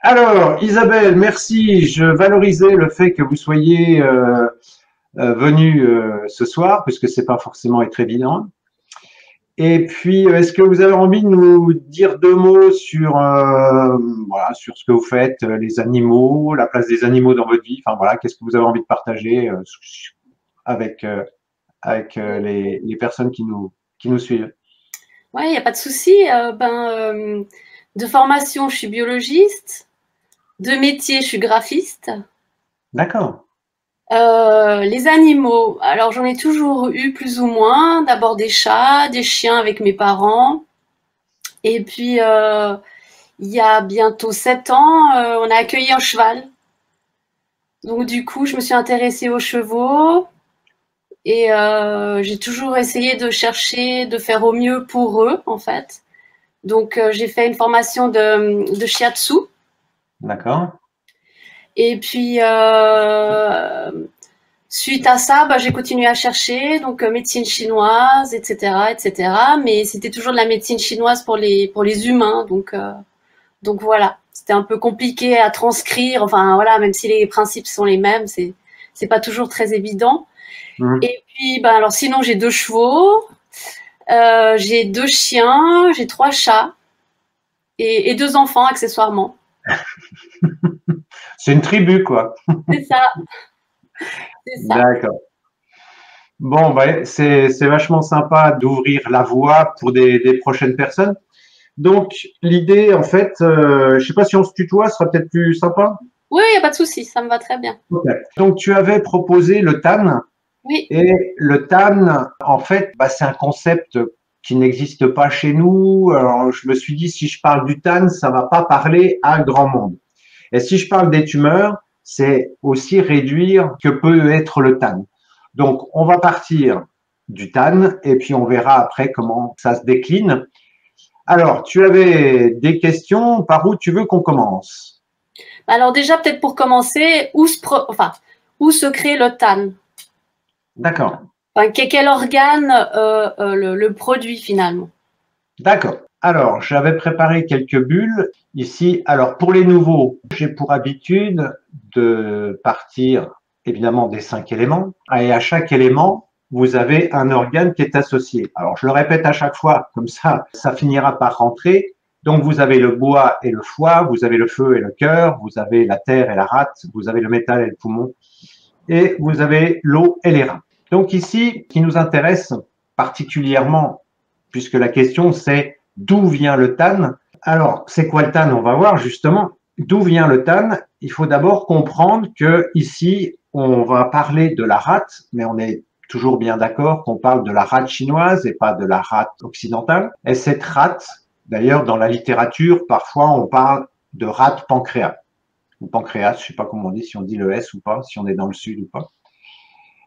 Alors, Isabelle, merci. Je valorisais le fait que vous soyez venue ce soir, puisque c'est pas forcément être évident. Et puis, est-ce que vous avez envie de nous dire deux mots sur, voilà, sur ce que vous faites, les animaux, la place des animaux dans votre vie. Enfin voilà, qu'est-ce que vous avez envie de partager avec les personnes qui nous suivent. Ouais, il n'y a pas de souci. De formation, je suis biologiste. De métier, je suis graphiste. D'accord. Les animaux, alors j'en ai toujours eu plus ou moins. D'abord des chats, des chiens avec mes parents. Et puis, il y a bientôt 7 ans, on a accueilli un cheval. Donc du coup, je me suis intéressée aux chevaux et j'ai toujours essayé de chercher, de faire au mieux pour eux, en fait. Donc j'ai fait une formation de shiatsu. D'accord. Et puis, suite à ça, j'ai continué à chercher, donc médecine chinoise, etc., etc. Mais c'était toujours de la médecine chinoise pour les humains, donc voilà. C'était un peu compliqué à transcrire. Enfin voilà, même si les principes sont les mêmes, c'est pas toujours très évident. Mhm. Et puis, alors sinon j'ai 2 chevaux, j'ai 2 chiens, j'ai 3 chats et 2 enfants accessoirement. C'est une tribu, quoi. C'est ça, c'est ça. D'accord. Bon, bah, c'est vachement sympa d'ouvrir la voie pour des prochaines personnes. Donc, l'idée, en fait, je sais pas si on se tutoie, ce sera peut-être plus sympa. Oui, il n'y a pas de souci, ça me va très bien. Ok. Donc, tu avais proposé le TAN, Oui. et le TAN, en fait, bah, c'est un concept qui n'existe pas chez nous. Alors, je me suis dit, si je parle du TAN, ça va pas parler à grand monde. Et si je parle des tumeurs, c'est aussi réduire que peut être le TAN. Donc, on va partir du TAN et puis on verra après comment ça se décline. Alors, tu avais des questions, par où tu veux qu'on commence? Alors déjà, peut-être pour commencer, où se crée le TAN? D'accord, Enfin, quel organe le produit finalement? d'accord. Alors, j'avais préparé quelques bulles ici. Alors, pour les nouveaux, j'ai pour habitude de partir évidemment des 5 éléments. Et à chaque élément, vous avez un organe qui est associé. Alors, je le répète à chaque fois, comme ça finira par rentrer. Donc, vous avez le bois et le foie, vous avez le feu et le cœur, vous avez la terre et la rate, vous avez le métal et le poumon, et vous avez l'eau et les reins. Donc ici, ce qui nous intéresse particulièrement, puisque la question c'est d'où vient le TAN. Alors, c'est quoi le TAN? On va voir justement. D'où vient le TAN? Il faut d'abord comprendre que ici, on va parler de la rate, mais on est toujours bien d'accord qu'on parle de la rate chinoise et pas de la rate occidentale. Et cette rate, d'ailleurs, dans la littérature, parfois on parle de rate pancréas ou pancréas, je sais pas comment on dit, si on dit le S ou pas, si on est dans le sud ou pas.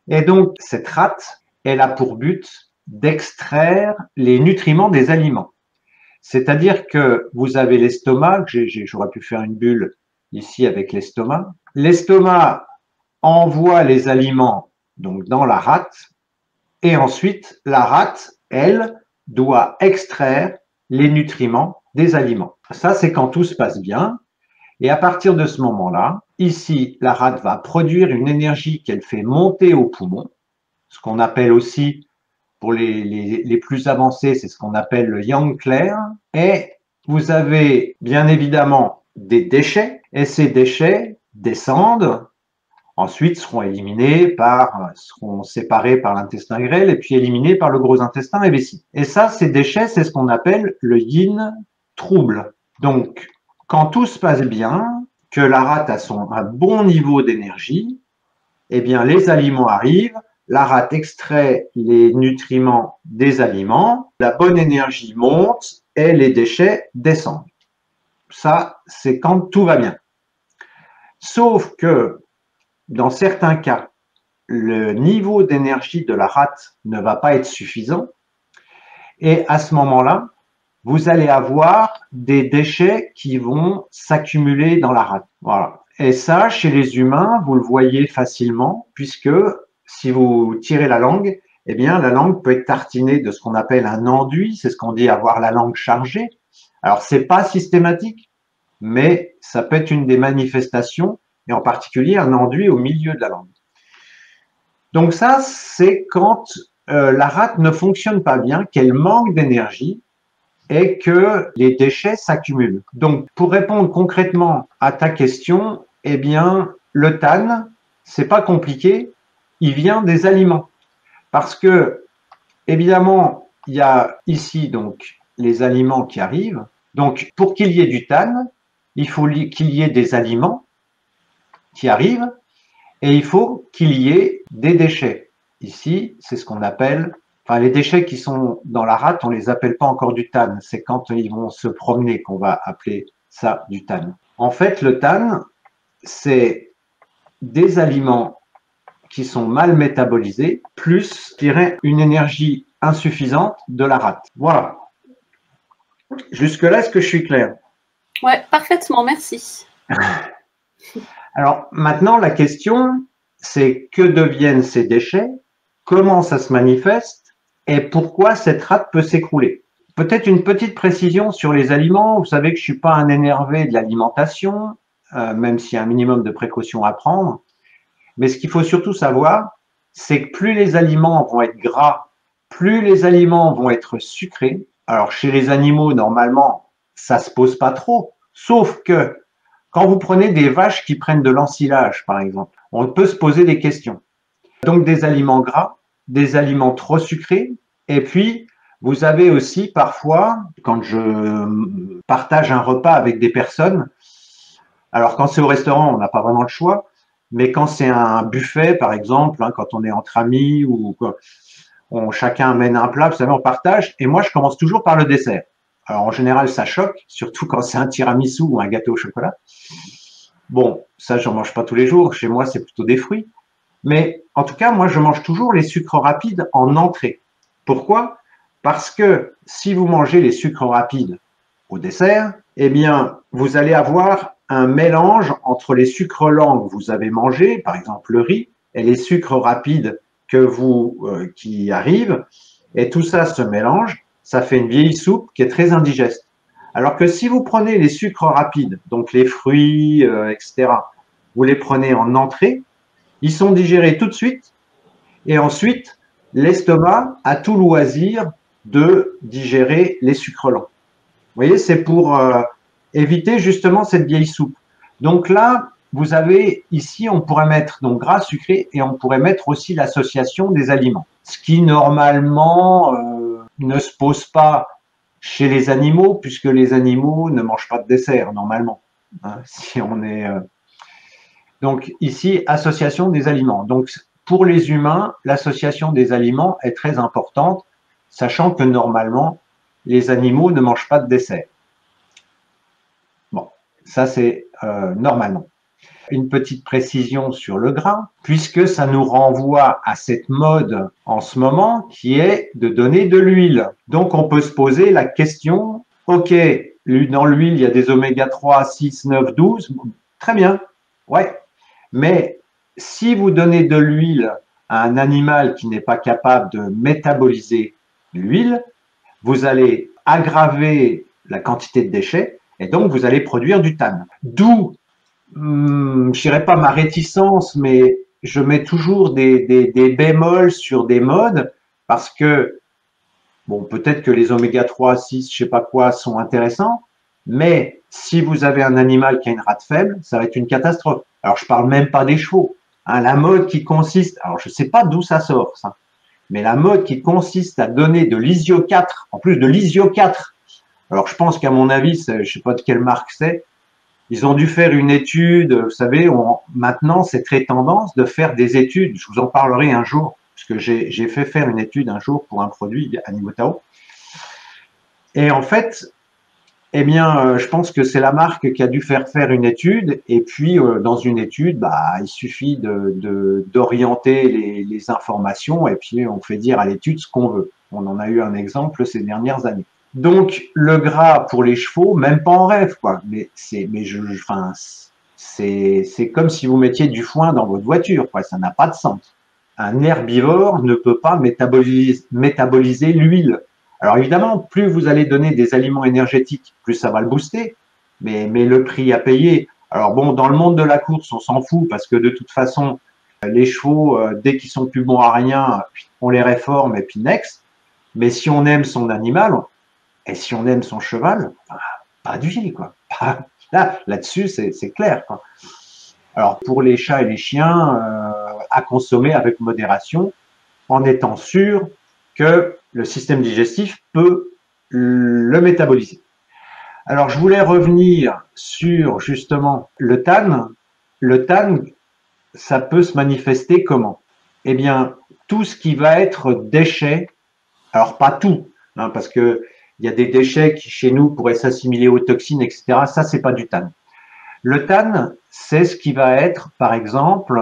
Et donc, cette rate, elle a pour but d'extraire les nutriments des aliments. C'est-à-dire que vous avez l'estomac, j'aurais pu faire une bulle ici avec l'estomac. L'estomac envoie les aliments donc dans la rate, et ensuite la rate, elle, doit extraire les nutriments des aliments. Ça, c'est quand tout se passe bien. Et à partir de ce moment-là, ici, la rate va produire une énergie qu'elle fait monter au poumon, ce qu'on appelle aussi, pour les plus avancés, c'est ce qu'on appelle le yang clair. Et vous avez bien évidemment des déchets, et ces déchets descendent, ensuite seront séparés par l'intestin grêle et puis éliminés par le gros intestin et vessie. Et ça, ces déchets, c'est ce qu'on appelle le yin trouble. Donc, quand tout se passe bien, que la rate a un bon niveau d'énergie, eh bien, les aliments arrivent, la rate extrait les nutriments des aliments, la bonne énergie monte et les déchets descendent. Ça, c'est quand tout va bien. Sauf que, dans certains cas, le niveau d'énergie de la rate ne va pas être suffisant et à ce moment-là, vous allez avoir des déchets qui vont s'accumuler dans la rate. Voilà. Et ça, chez les humains, vous le voyez facilement, puisque si vous tirez la langue, eh bien, la langue peut être tartinée de ce qu'on appelle un enduit, c'est ce qu'on dit avoir la langue chargée. Alors, c'est pas systématique, mais ça peut être une des manifestations, et en particulier un enduit au milieu de la langue. Donc ça, c'est quand la rate ne fonctionne pas bien, qu'elle manque d'énergie et que les déchets s'accumulent. Donc, pour répondre concrètement à ta question, eh bien, le TAN, c'est pas compliqué, il vient des aliments. Parce que, évidemment, il y a ici donc les aliments qui arrivent. Donc, pour qu'il y ait du TAN, il faut qu'il y ait des aliments qui arrivent et il faut qu'il y ait des déchets. Ici, c'est ce qu'on appelle, enfin, les déchets qui sont dans la rate, on les appelle pas encore du TAN. C'est quand ils vont se promener qu'on va appeler ça du TAN. En fait, le TAN, c'est des aliments qui sont mal métabolisés, plus, je dirais, une énergie insuffisante de la rate. Voilà. Jusque-là, est-ce que je suis clair? Ouais, parfaitement, merci. Alors maintenant, la question, c'est que deviennent ces déchets, comment ça se manifeste et pourquoi cette rate peut s'écrouler. Peut-être une petite précision sur les aliments. Vous savez que je suis pas un énervé de l'alimentation, même s'il y a un minimum de précautions à prendre. Mais ce qu'il faut surtout savoir, c'est que plus les aliments vont être gras, plus les aliments vont être sucrés. Alors chez les animaux, normalement, ça se pose pas trop, sauf que quand vous prenez des vaches qui prennent de l'ensilage, par exemple, on peut se poser des questions. Donc des aliments gras, des aliments trop sucrés, et puis vous avez aussi parfois, quand je partage un repas avec des personnes, alors quand c'est au restaurant, on n'a pas vraiment le choix, mais quand c'est un buffet, par exemple, hein, quand on est entre amis ou chacun amène un plat, vous savez, on partage, et moi je commence toujours par le dessert. Alors en général, ça choque, surtout quand c'est un tiramisu ou un gâteau au chocolat. Bon, ça, j'en mange pas tous les jours. Chez moi, c'est plutôt des fruits. Mais en tout cas, moi, je mange toujours les sucres rapides en entrée. Pourquoi? Parce que si vous mangez les sucres rapides au dessert, eh bien, vous allez avoir un mélange entre les sucres lents que vous avez mangés, par exemple le riz, et les sucres rapides qui arrivent. Et tout ça se mélange. Ça fait une vieille soupe qui est très indigeste. Alors que si vous prenez les sucres rapides, donc les fruits, etc., vous les prenez en entrée, ils sont digérés tout de suite et ensuite l'estomac a tout loisir de digérer les sucres lents. Vous voyez, c'est pour éviter justement cette vieille soupe. Donc là, vous avez ici, on pourrait mettre donc gras sucré et on pourrait mettre aussi l'association des aliments. Ce qui normalement ne se pose pas chez les animaux, puisque les animaux ne mangent pas de dessert normalement. Hein, si on est donc ici association des aliments. Donc pour les humains, l'association des aliments est très importante, sachant que normalement les animaux ne mangent pas de dessert. Bon, ça c'est normalement. Une petite précision sur le gras, puisque ça nous renvoie à cette mode en ce moment qui est de donner de l'huile. Donc on peut se poser la question, ok, dans l'huile il y a des oméga 3, 6, 9, 12, très bien, ouais, mais si vous donnez de l'huile à un animal qui n'est pas capable de métaboliser l'huile, vous allez aggraver la quantité de déchets et donc vous allez produire du TAN. D'où je dirais pas ma réticence, mais je mets toujours des bémols sur des modes parce que, bon, peut-être que les oméga 3, 6, je sais pas quoi, sont intéressants, mais si vous avez un animal qui a une rate faible, ça va être une catastrophe. Alors, je parle même pas des chevaux. Hein, la mode qui consiste, alors je sais pas d'où ça sort, ça, mais la mode qui consiste à donner de l'isio 4, en plus de l'isio 4, alors je pense qu'à mon avis, je sais pas de quelle marque c'est, ils ont dû faire une étude, vous savez, maintenant c'est très tendance de faire des études, je vous en parlerai un jour, parce que j'ai fait faire une étude un jour pour un produit Animotao. Et en fait, eh bien, je pense que c'est la marque qui a dû faire une étude, et puis dans une étude, bah, il suffit d'orienter les informations, et puis on fait dire à l'étude ce qu'on veut. On en a eu un exemple ces dernières années. Donc le gras pour les chevaux, même pas en rêve, quoi. Mais c'est comme si vous mettiez du foin dans votre voiture, quoi. Ça n'a pas de sens. Un herbivore ne peut pas métaboliser l'huile. Alors évidemment, plus vous allez donner des aliments énergétiques, plus ça va le booster. mais le prix à payer. Alors bon, dans le monde de la course, on s'en fout parce que de toute façon, les chevaux, dès qu'ils sont plus bons à rien, on les réforme et puis next. Mais si on aime son animal et si on aime son cheval, pas d'huile, quoi. Là-dessus, c'est clair, quoi. Alors pour les chats et les chiens, à consommer avec modération, en étant sûr que le système digestif peut le métaboliser. Alors je voulais revenir sur justement le TAN. Le TAN, ça peut se manifester comment? Eh bien, tout ce qui va être déchets, alors pas tout, hein, parce que il y a des déchets qui chez nous pourraient s'assimiler aux toxines, etc. Ça, c'est pas du TAN. Le TAN, c'est ce qui va être, par exemple,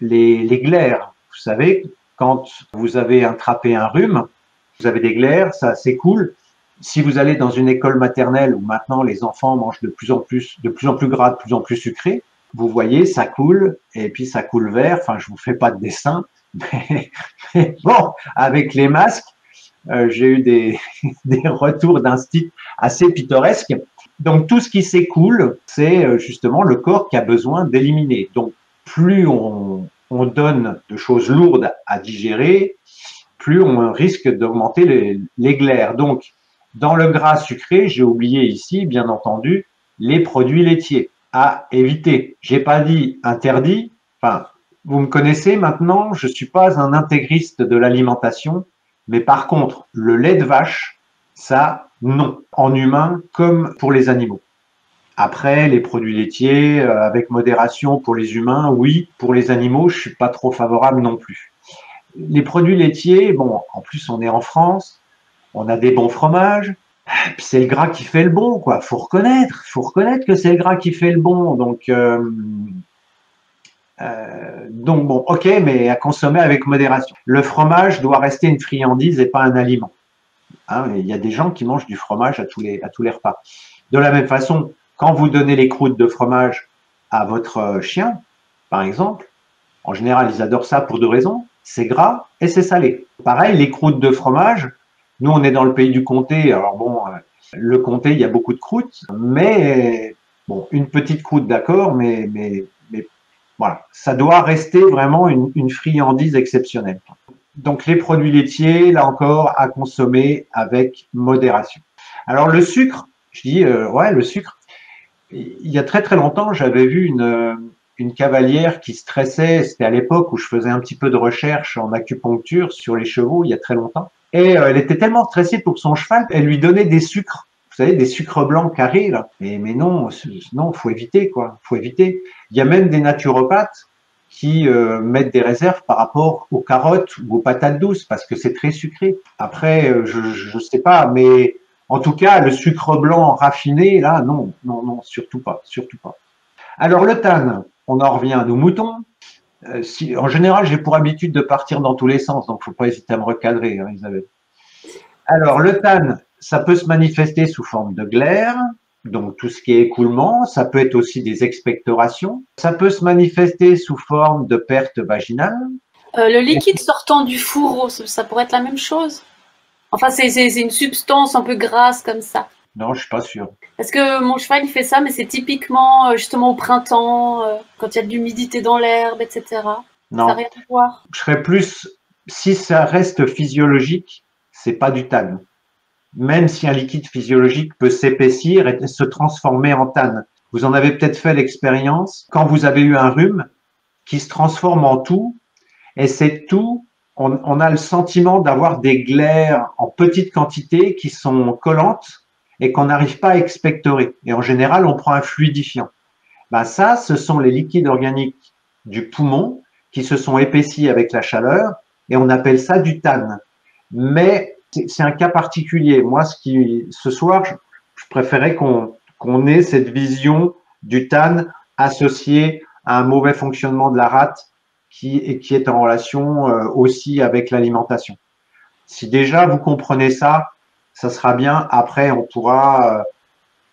les glaires. Vous savez, quand vous avez attrapé un rhume, vous avez des glaires, ça c'est cool. Si vous allez dans une école maternelle où maintenant les enfants mangent de plus en plus gras, de plus en plus sucré, vous voyez, ça coule, et puis ça coule vert. Enfin, je vous fais pas de dessin, mais bon, avec les masques, j'ai eu des retours d'instinct assez pittoresques. Donc, tout ce qui s'écoule, c'est justement le corps qui a besoin d'éliminer. Donc, plus on donne de choses lourdes à digérer, plus on risque d'augmenter les glaires. Donc, dans le gras sucré, j'ai oublié ici, bien entendu, les produits laitiers à éviter. J'ai pas dit interdit. Enfin, vous me connaissez maintenant, je suis pas un intégriste de l'alimentation, mais par contre, le lait de vache, ça, non, en humain comme pour les animaux. Après, les produits laitiers, avec modération pour les humains, oui. Pour les animaux, je suis pas trop favorable non plus. Les produits laitiers, bon, en plus, on est en France, on a des bons fromages, puis c'est le gras qui fait le bon, quoi. Faut reconnaître que c'est le gras qui fait le bon. Donc bon, ok, mais à consommer avec modération. Le fromage doit rester une friandise et pas un aliment. Hein, il y a des gens qui mangent du fromage à tous les repas. De la même façon, quand vous donnez les croûtes de fromage à votre chien, par exemple, en général, ils adorent ça pour deux raisons. C'est gras et c'est salé. Pareil, les croûtes de fromage, nous, on est dans le pays du comté. Alors bon, le comté, il y a beaucoup de croûtes, mais bon, une petite croûte, d'accord, mais voilà, ça doit rester vraiment une friandise exceptionnelle. Donc les produits laitiers, là encore, à consommer avec modération. Alors le sucre, je dis, ouais, le sucre, il y a très très longtemps, j'avais vu une cavalière qui stressait, c'était à l'époque où je faisais un petit peu de recherche en acupuncture sur les chevaux, il y a très longtemps, et elle était tellement stressée pour son cheval, elle lui donnait des sucres. Vous savez, des sucres blancs carrés, là. Mais non, faut éviter, quoi. Faut éviter. Il y a même des naturopathes qui mettent des réserves par rapport aux carottes ou aux patates douces parce que c'est très sucré. Après, je sais pas, mais en tout cas, le sucre blanc raffiné, là, non, surtout pas, surtout pas. Alors le TAN, on en revient à nos moutons. En général, j'ai pour habitude de partir dans tous les sens, donc faut pas hésiter à me recadrer, hein, Isabelle. Alors le TAN, ça peut se manifester sous forme de glaire, donc tout ce qui est écoulement, ça peut être aussi des expectorations, ça peut se manifester sous forme de perte vaginale. Le liquide sortant du fourreau, ça pourrait être la même chose? Enfin, c'est une substance un peu grasse comme ça. Non, je suis pas sûr. Parce que mon cheval, il fait ça, mais c'est typiquement justement au printemps, quand il y a de l'humidité dans l'herbe, etc. Non. Ça n'a rien à voir. Je serais plus, si ça reste physiologique, c'est pas du TAN. Même si un liquide physiologique peut s'épaissir et se transformer en TAN. Vous en avez peut-être fait l'expérience quand vous avez eu un rhume qui se transforme en toux, et cette toux, on a le sentiment d'avoir des glaires en petite quantité qui sont collantes et qu'on n'arrive pas à expectorer. Et en général, on prend un fluidifiant. Ben ça, ce sont les liquides organiques du poumon qui se sont épaissis avec la chaleur et on appelle ça du TAN. Mais c'est un cas particulier. Moi, ce soir, je préférais qu'on ait cette vision du TAN associée à un mauvais fonctionnement de la rate qui est en relation aussi avec l'alimentation. Si déjà vous comprenez ça, ça sera bien. Après, on pourra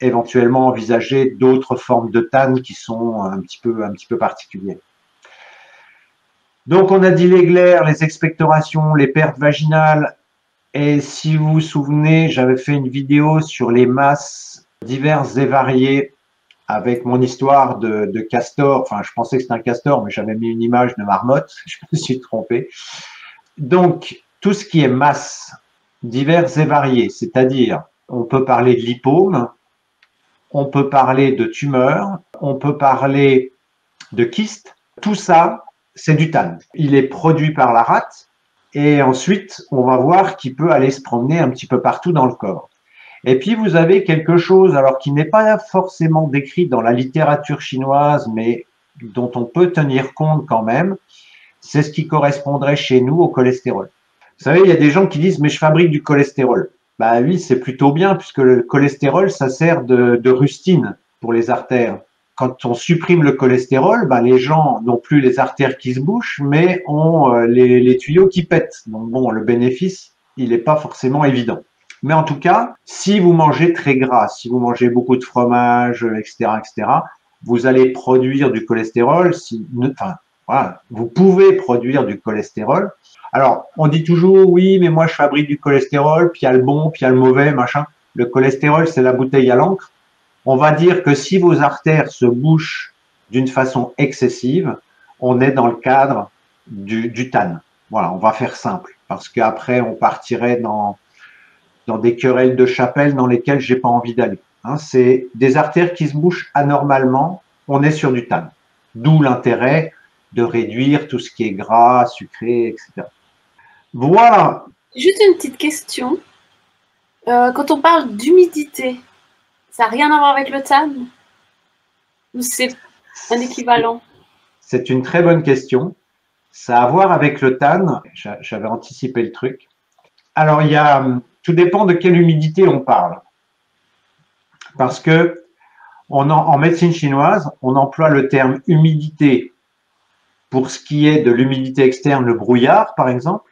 éventuellement envisager d'autres formes de TAN qui sont un petit peu particulières. Donc, on a dit les glaires, les expectorations, les pertes vaginales. Et si vous vous souvenez, j'avais fait une vidéo sur les masses diverses et variées avec mon histoire de castor. Enfin, je pensais que c'était un castor, mais j'avais mis une image de marmotte. Je me suis trompé. Donc, tout ce qui est masse, diverses et variées, c'est-à-dire, on peut parler de lipome, on peut parler de tumeur, on peut parler de kyste. Tout ça, c'est du TAN. Il est produit par la rate et ensuite, on va voir qu'il peut aller se promener un petit peu partout dans le corps. Et puis, vous avez quelque chose, alors qui n'est pas forcément décrit dans la littérature chinoise, mais dont on peut tenir compte quand même, c'est ce qui correspondrait chez nous au cholestérol. Vous savez, il y a des gens qui disent, mais je fabrique du cholestérol. Bah oui, c'est plutôt bien, puisque le cholestérol, ça sert de rustine pour les artères. Quand on supprime le cholestérol, bah, les gens n'ont plus les artères qui se bouchent, mais ont les tuyaux qui pètent. Donc bon, le bénéfice, il n'est pas forcément évident. Mais en tout cas, si vous mangez très gras, si vous mangez beaucoup de fromage, etc., vous allez produire du cholestérol. Enfin, voilà, vous pouvez produire du cholestérol. Alors, on dit toujours, oui, mais moi, je fabrique du cholestérol, puis il y a le bon, puis il y a le mauvais, machin. Le cholestérol, c'est la bouteille à l'encre. On va dire que si vos artères se bouchent d'une façon excessive, on est dans le cadre du TAN. Voilà, on va faire simple, parce qu'après, on partirait dans des querelles de chapelle dans lesquelles j'ai pas envie d'aller. Hein, c'est des artères qui se bouchent anormalement, on est sur du TAN. D'où l'intérêt de réduire tout ce qui est gras, sucré, etc. Voilà. Juste une petite question. Quand on parle d'humidité, ça n'a rien à voir avec le TAN? Ou c'est un équivalent? C'est une très bonne question. Ça a à voir avec le TAN. J'avais anticipé le truc. Alors, tout dépend de quelle humidité on parle. Parce que en médecine chinoise, on emploie le terme humidité pour ce qui est de l'humidité externe, le brouillard, par exemple.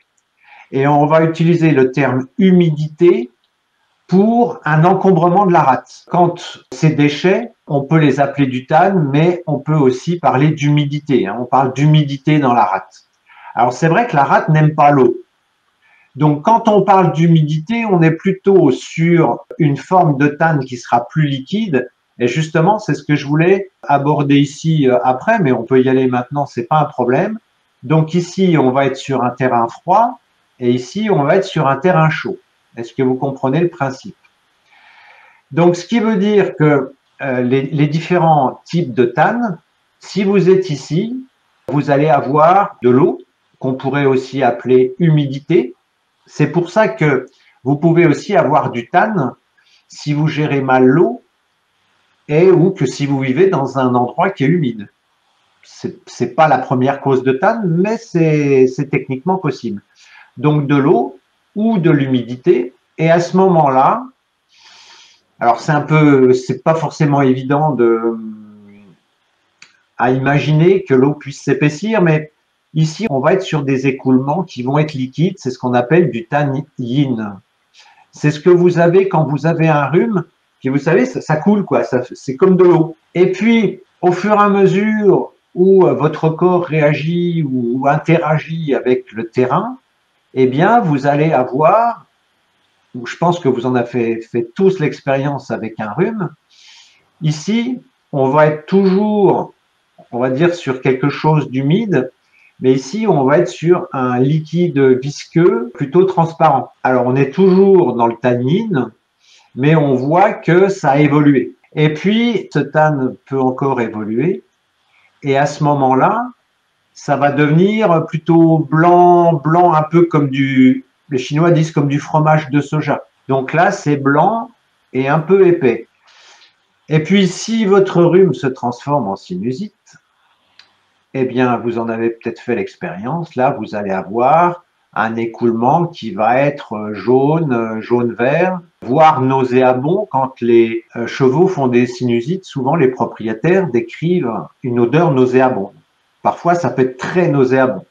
Et on va utiliser le terme humidité pour un encombrement de la rate. Quand ces déchets, on peut les appeler du TAN, mais on peut aussi parler d'humidité. On parle d'humidité dans la rate. Alors c'est vrai que la rate n'aime pas l'eau. Donc quand on parle d'humidité, on est plutôt sur une forme de TAN qui sera plus liquide. Et justement, c'est ce que je voulais aborder ici après, mais on peut y aller maintenant, c'est pas un problème. Donc ici, on va être sur un terrain froid et ici, on va être sur un terrain chaud. Est-ce que vous comprenez le principe? Donc, ce qui veut dire que les différents types de TAN, si vous êtes ici, vous allez avoir de l'eau, qu'on pourrait aussi appeler humidité. C'est pour ça que vous pouvez aussi avoir du TAN si vous gérez mal l'eau et ou que si vous vivez dans un endroit qui est humide. C'est pas la première cause de TAN, mais c'est techniquement possible. Donc de l'eau ou de l'humidité. Et à ce moment-là, alors c'est pas forcément évident à imaginer que l'eau puisse s'épaissir, mais ici, on va être sur des écoulements qui vont être liquides. C'est ce qu'on appelle du TAN yin. C'est ce que vous avez quand vous avez un rhume, puis vous savez, ça coule, quoi. C'est comme de l'eau. Et puis, au fur et à mesure où votre corps réagit ou interagit avec le terrain, eh bien, vous allez avoir, je pense que vous en avez fait tous l'expérience avec un rhume. Ici, on va être toujours, on va dire, sur quelque chose d'humide, mais ici, on va être sur un liquide visqueux plutôt transparent. Alors, on est toujours dans le tannin, mais on voit que ça a évolué. Et puis, ce tan peut encore évoluer, et à ce moment-là, ça va devenir plutôt blanc, blanc un peu comme les Chinois disent comme du fromage de soja. Donc là, c'est blanc et un peu épais. Et puis, si votre rhume se transforme en sinusite, eh bien, vous en avez peut-être fait l'expérience. Là, vous allez avoir un écoulement qui va être jaune, jaune-vert, voire nauséabond. Quand les chevaux font des sinusites, souvent les propriétaires décrivent une odeur nauséabonde. Parfois, ça peut être très nauséabond,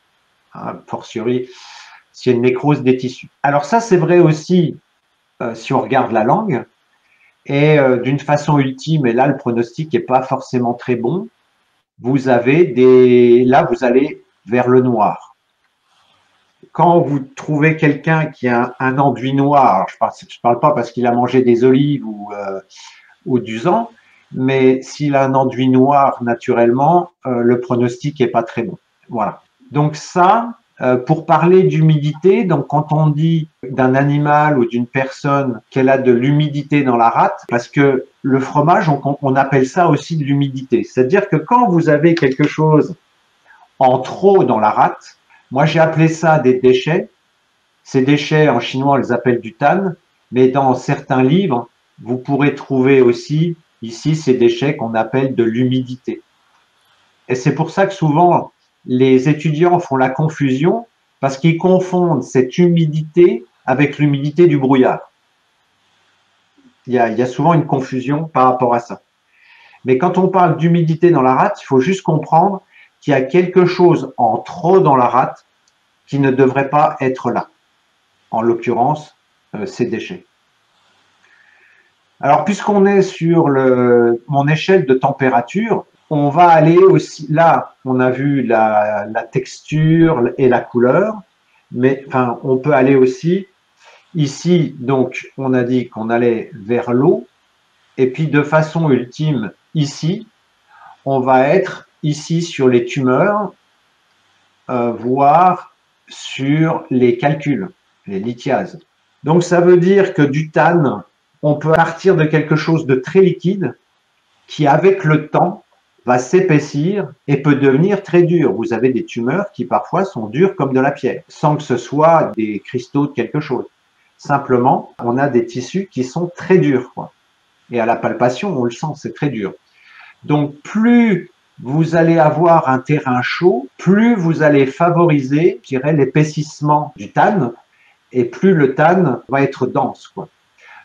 hein, fortiori s'il y a une nécrose des tissus. Alors ça, c'est vrai aussi si on regarde la langue. Et d'une façon ultime, et là, le pronostic n'est pas forcément très bon, vous avez là, vous allez vers le noir. Quand vous trouvez quelqu'un qui a un enduit noir, je parle pas parce qu'il a mangé des olives ou d'usant, mais s'il a un enduit noir naturellement, le pronostic est pas très bon. Voilà. Donc ça, pour parler d'humidité, donc quand on dit d'un animal ou d'une personne qu'elle a de l'humidité dans la rate, parce que le fromage, on appelle ça aussi de l'humidité. C'est-à-dire que quand vous avez quelque chose en trop dans la rate, moi j'ai appelé ça des déchets. Ces déchets, en chinois, on les appelle du tan, mais dans certains livres, vous pourrez trouver aussi ici ces déchets qu'on appelle de l'humidité. Et c'est pour ça que souvent, les étudiants font la confusion parce qu'ils confondent cette humidité avec l'humidité du brouillard. Il y a souvent une confusion par rapport à ça. Mais quand on parle d'humidité dans la rate, il faut juste comprendre qu'il y a quelque chose en trop dans la rate qui ne devrait pas être là. En l'occurrence, ces déchets. Alors, puisqu'on est sur mon échelle de température, on va aller aussi, là, on a vu la texture et la couleur, mais enfin, on peut aller aussi, ici, donc, on a dit qu'on allait vers l'eau, et puis de façon ultime, ici, on va être ici sur les tumeurs, voire sur les calculs, les lithiases. Donc, ça veut dire que du tan, on peut partir de quelque chose de très liquide qui, avec le temps, va s'épaissir et peut devenir très dur. Vous avez des tumeurs qui parfois sont dures comme de la pierre, sans que ce soit des cristaux de quelque chose. Simplement, on a des tissus qui sont très durs, quoi. Et à la palpation, on le sent, c'est très dur. Donc, plus vous allez avoir un terrain chaud, plus vous allez favoriser, je dirais, l'épaississement du tan, et plus le tan va être dense, quoi.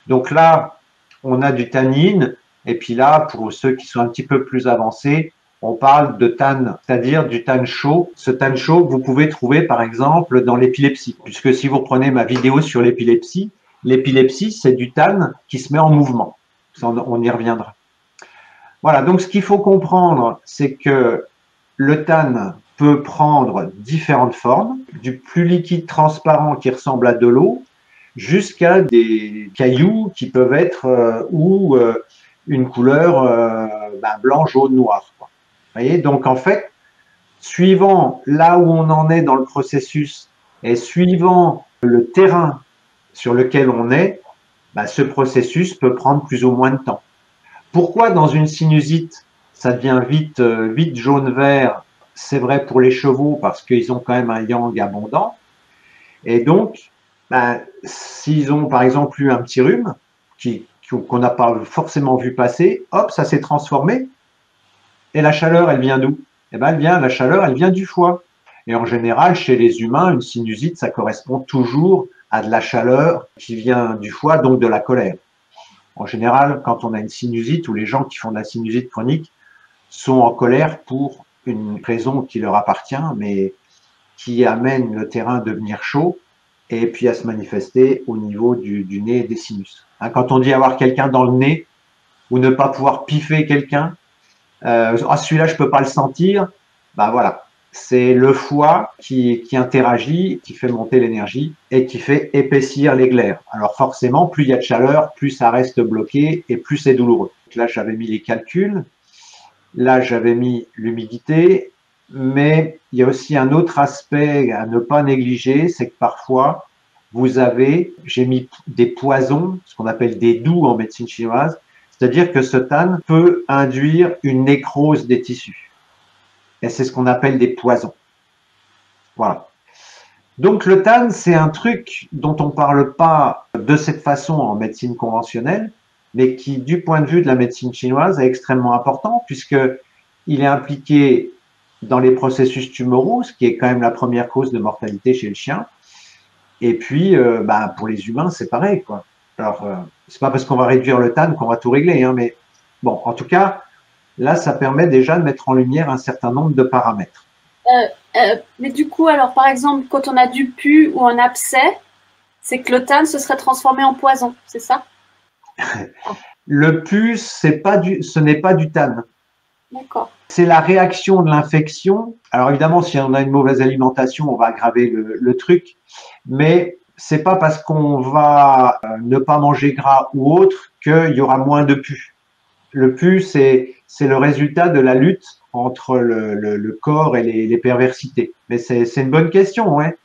Donc là, on a du tannine, et puis là, pour ceux qui sont un petit peu plus avancés, on parle de tan, c'est-à-dire du tan chaud. Ce tan chaud que vous pouvez trouver, par exemple, dans l'épilepsie. Puisque si vous prenez ma vidéo sur l'épilepsie, c'est du tan qui se met en mouvement. On y reviendra. Voilà, donc ce qu'il faut comprendre, c'est que le tan peut prendre différentes formes, du plus liquide transparent qui ressemble à de l'eau, jusqu'à des cailloux qui peuvent être ou une couleur blanc, jaune, noir. Vous voyez, donc en fait, suivant là où on en est dans le processus et suivant le terrain sur lequel on est, ce processus peut prendre plus ou moins de temps. Pourquoi dans une sinusite, ça devient vite jaune-vert? C'est vrai pour les chevaux parce qu'ils ont quand même un yang abondant. Et donc, s'ils ont par exemple eu un petit rhume qu'on n'a pas forcément vu passer, hop, ça s'est transformé. Et la chaleur, elle vient d'où? Eh ben, la chaleur, elle vient du foie. Et en général, chez les humains, une sinusite, ça correspond toujours à de la chaleur qui vient du foie, donc de la colère. En général, quand on a une sinusite, ou les gens qui font de la sinusite chronique sont en colère pour une raison qui leur appartient, mais qui amène le terrain à devenir chaud et puis à se manifester au niveau du nez et des sinus. Quand on dit avoir quelqu'un dans le nez ou ne pas pouvoir piffer quelqu'un, celui-là je peux pas le sentir, voilà, c'est le foie qui interagit, qui fait monter l'énergie et qui fait épaissir les glaires. Alors forcément, plus il y a de chaleur, plus ça reste bloqué et plus c'est douloureux. Donc là, j'avais mis les calculs, là j'avais mis l'humidité, mais il y a aussi un autre aspect à ne pas négliger, c'est que parfois, j'ai mis des poisons, ce qu'on appelle des doux en médecine chinoise, c'est-à-dire que ce tan peut induire une nécrose des tissus. Et c'est ce qu'on appelle des poisons. Voilà. Donc le tan, c'est un truc dont on ne parle pas de cette façon en médecine conventionnelle, mais qui, du point de vue de la médecine chinoise, est extrêmement important, puisqu'il est impliqué dans les processus tumoraux, ce qui est quand même la première cause de mortalité chez le chien. Et puis, pour les humains, c'est pareil, quoi. Alors, c'est pas parce qu'on va réduire le tan qu'on va tout régler, hein, mais bon, en tout cas, là, ça permet déjà de mettre en lumière un certain nombre de paramètres. Mais du coup, alors, par exemple, quand on a du pus ou un abcès, c'est que le tan se serait transformé en poison, c'est ça? Le pus, ce n'est pas du tan. D'accord. C'est la réaction de l'infection. Alors évidemment, si on a une mauvaise alimentation, on va aggraver le truc. Mais c'est pas parce qu'on va ne pas manger gras ou autre qu'il y aura moins de pus. Le pu, c'est le résultat de la lutte entre le corps et les perversités. Mais c'est une bonne question, ouais.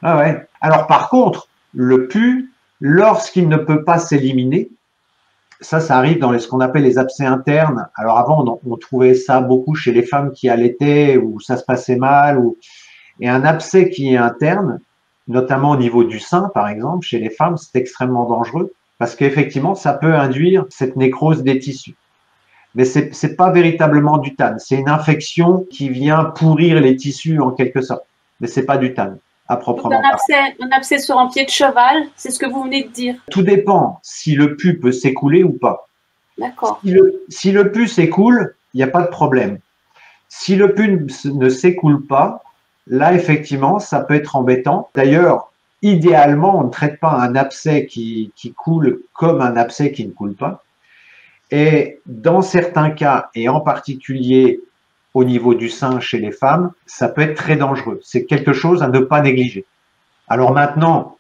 Ah ouais. Alors par contre, le pu, lorsqu'il ne peut pas s'éliminer, ça arrive dans ce qu'on appelle les abcès internes. Alors avant, on trouvait ça beaucoup chez les femmes qui allaitaient, où ça se passait mal, et un abcès qui est interne, notamment au niveau du sein, par exemple, chez les femmes, c'est extrêmement dangereux, parce qu'effectivement, ça peut induire cette nécrose des tissus. Mais c'est pas véritablement du TAN, c'est une infection qui vient pourrir les tissus en quelque sorte, mais c'est pas du TAN à proprement parler. Un abcès sur un pied de cheval, c'est ce que vous venez de dire. Tout dépend si le pus peut s'écouler ou pas. D'accord. Si le pus s'écoule, il n'y a pas de problème. Si le pus ne s'écoule pas, là effectivement, ça peut être embêtant. D'ailleurs, idéalement, on ne traite pas un abcès qui coule comme un abcès qui ne coule pas. Et dans certains cas, et en particulier au niveau du sein chez les femmes, ça peut être très dangereux. C'est quelque chose à ne pas négliger. Alors maintenant,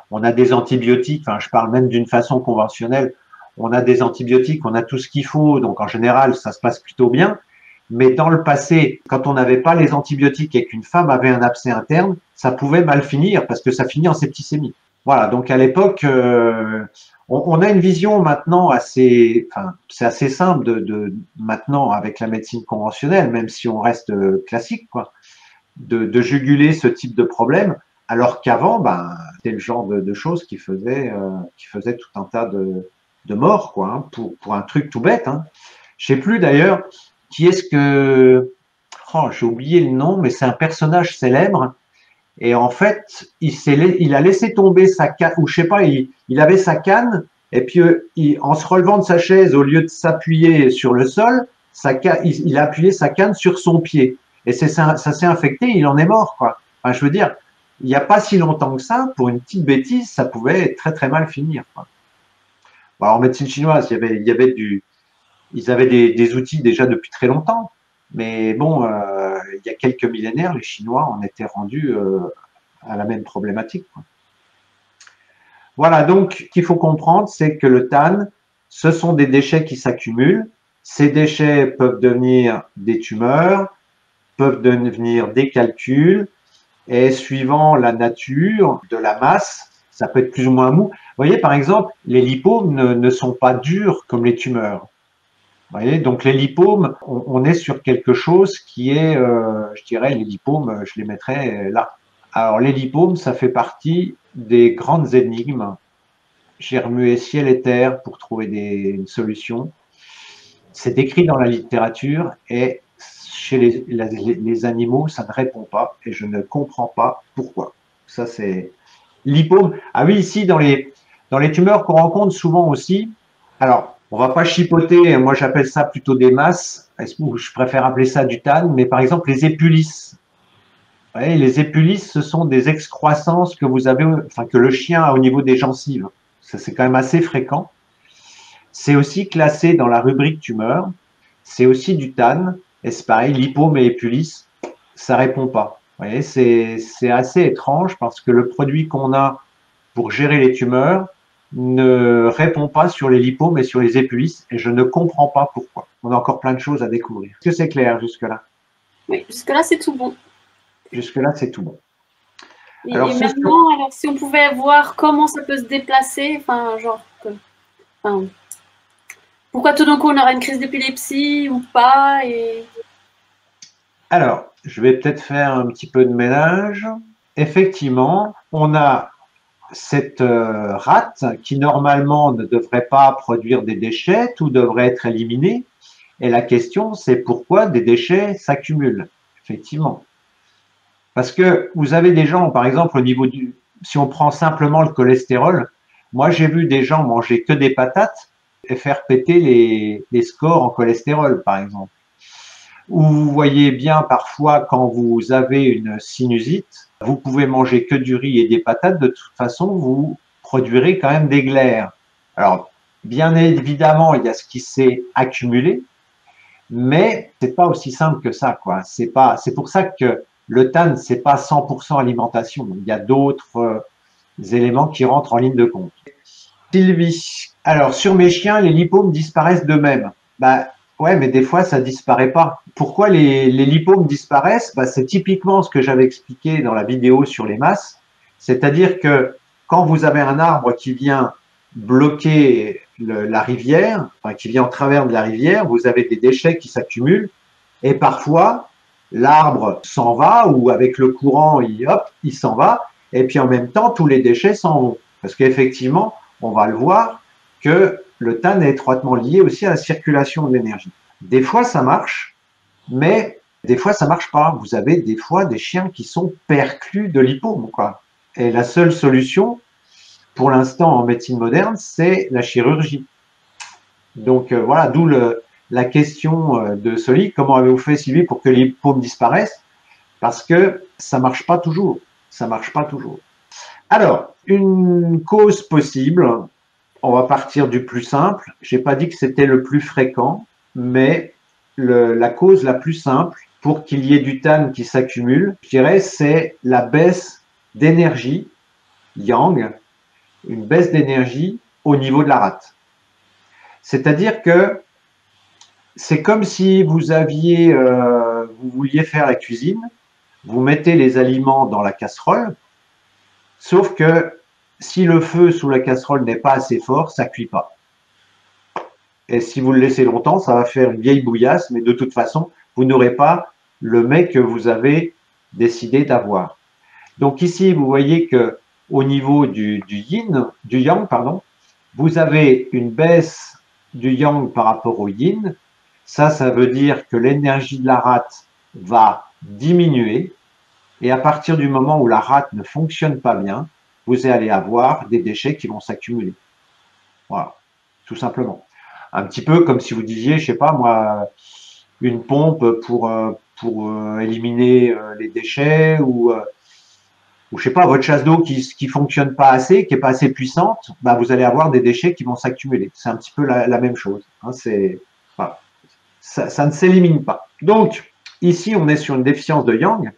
on a des antibiotiques, enfin je parle même d'une façon conventionnelle, on a des antibiotiques, on a tout ce qu'il faut, donc en général ça se passe plutôt bien. Mais dans le passé, quand on n'avait pas les antibiotiques et qu'une femme avait un abcès interne, ça pouvait mal finir parce que ça finit en septicémie. Voilà, donc à l'époque, on a une vision maintenant assez, enfin, c'est assez simple maintenant avec la médecine conventionnelle, même si on reste classique, quoi, de juguler ce type de problème, alors qu'avant, ben, c'était le genre de choses qui faisait tout un tas de morts, quoi, hein, pour un truc tout bête. Hein. Je sais plus d'ailleurs qui est-ce que, oh, j'ai oublié le nom, mais c'est un personnage célèbre. Et en fait, il a laissé tomber sa canne, ou je sais pas, il avait sa canne, et puis en se relevant de sa chaise, au lieu de s'appuyer sur le sol, il a appuyé sa canne sur son pied. Et ça s'est infecté, il en est mort, quoi. Enfin, je veux dire, il n'y a pas si longtemps que ça, pour une petite bêtise, ça pouvait très très mal finir, quoi. Bon, en médecine chinoise, ils avaient des outils déjà depuis très longtemps. Mais bon, il y a quelques millénaires, les Chinois en étaient rendus à la même problématique, quoi. Voilà, donc ce qu'il faut comprendre, c'est que le TAN, ce sont des déchets qui s'accumulent. Ces déchets peuvent devenir des tumeurs, peuvent devenir des calculs, et suivant la nature de la masse, ça peut être plus ou moins mou. Vous voyez, par exemple, les lipomes ne sont pas durs comme les tumeurs. Vous voyez, donc les lipomes, on est sur quelque chose qui est, je dirais, les lipomes, je les mettrais là. Alors les lipomes, ça fait partie des grandes énigmes. J'ai remué ciel et terre pour trouver une solution. C'est décrit dans la littérature et chez les animaux, ça ne répond pas et je ne comprends pas pourquoi. Ça, c'est lipome. Ah oui, ici, dans les tumeurs qu'on rencontre souvent aussi, alors, on va pas chipoter, moi j'appelle ça plutôt des masses, je préfère appeler ça du TAN, mais par exemple les épulisses. Vous voyez, les épulisses, ce sont des excroissances que vous avez, enfin que le chien a au niveau des gencives. Ça, c'est quand même assez fréquent. C'est aussi classé dans la rubrique tumeur. C'est aussi du TAN. Et c'est pareil, lipome et épulis, ça répond pas. Vous voyez, c'est assez étrange parce que le produit qu'on a pour gérer les tumeurs ne répond pas sur les lipomes et sur les épulis et je ne comprends pas pourquoi. On a encore plein de choses à découvrir. Est-ce que c'est clair jusque-là? Oui, jusque-là, c'est tout bon. Jusque-là, c'est tout bon. Alors, et maintenant, alors, si on pouvait voir comment ça peut se déplacer, enfin, genre, pourquoi tout d'un coup on aurait une crise d'épilepsie ou pas Alors, je vais peut-être faire un petit peu de ménage. Effectivement, on a cette rate qui normalement ne devrait pas produire des déchets, tout devrait être éliminé. Et la question, c'est pourquoi des déchets s'accumulent, effectivement. Parce que vous avez des gens, par exemple, au niveau si on prend simplement le cholestérol, moi j'ai vu des gens manger que des patates et faire péter les scores en cholestérol, par exemple. Ou vous voyez bien parfois quand vous avez une sinusite, vous pouvez manger que du riz et des patates, de toute façon, vous produirez quand même des glaires. Alors, bien évidemment, il y a ce qui s'est accumulé, mais c'est pas aussi simple que ça, quoi. C'est pour ça que le TAN, c'est pas 100% alimentation. Il y a d'autres éléments qui rentrent en ligne de compte. Sylvie, Alors, sur mes chiens, les lipomes disparaissent d'eux-mêmes. Bah, ouais, mais des fois, ça disparaît pas. Pourquoi les lipomes disparaissent? Bah, c'est typiquement ce que j'avais expliqué dans la vidéo sur les masses. C'est-à-dire que quand vous avez un arbre qui vient bloquer la rivière, enfin, qui vient en travers de la rivière, vous avez des déchets qui s'accumulent et parfois, l'arbre s'en va ou avec le courant, il s'en va et puis en même temps, tous les déchets s'en vont. Parce qu'effectivement, on va le voir, que le TAN est étroitement lié aussi à la circulation de l'énergie. Des fois, ça marche, mais des fois, ça marche pas. Vous avez des fois des chiens qui sont perclus de lipome, quoi. Et la seule solution, pour l'instant en médecine moderne, c'est la chirurgie. Donc voilà, d'où la question de Soli, comment avez-vous fait, Sylvie, pour que les lipomes disparaissent? Parce que ça marche pas toujours. Ça marche pas toujours. Alors, une cause possible, on va partir du plus simple. J'ai pas dit que c'était le plus fréquent, mais la cause la plus simple pour qu'il y ait du TAN qui s'accumule, je dirais, c'est la baisse d'énergie yang, une baisse d'énergie au niveau de la rate. C'est-à-dire que c'est comme si vous vouliez faire la cuisine, vous mettez les aliments dans la casserole, sauf que si le feu sous la casserole n'est pas assez fort, ça cuit pas. Et si vous le laissez longtemps, ça va faire une vieille bouillasse, mais de toute façon, vous n'aurez pas le mets que vous avez décidé d'avoir. Donc ici, vous voyez que au niveau du yang, pardon, vous avez une baisse du yang par rapport au yin. Ça veut dire que l'énergie de la rate va diminuer. Et à partir du moment où la rate ne fonctionne pas bien, vous allez avoir des déchets qui vont s'accumuler. Voilà, tout simplement. Un petit peu comme si vous disiez, je sais pas moi, une pompe pour éliminer les déchets ou je sais pas, votre chasse d'eau qui fonctionne pas assez, qui est pas assez puissante, bah vous allez avoir des déchets qui vont s'accumuler. C'est un petit peu la même chose. Hein, voilà. Ça ne s'élimine pas. Donc ici, on est sur une déficience de yang.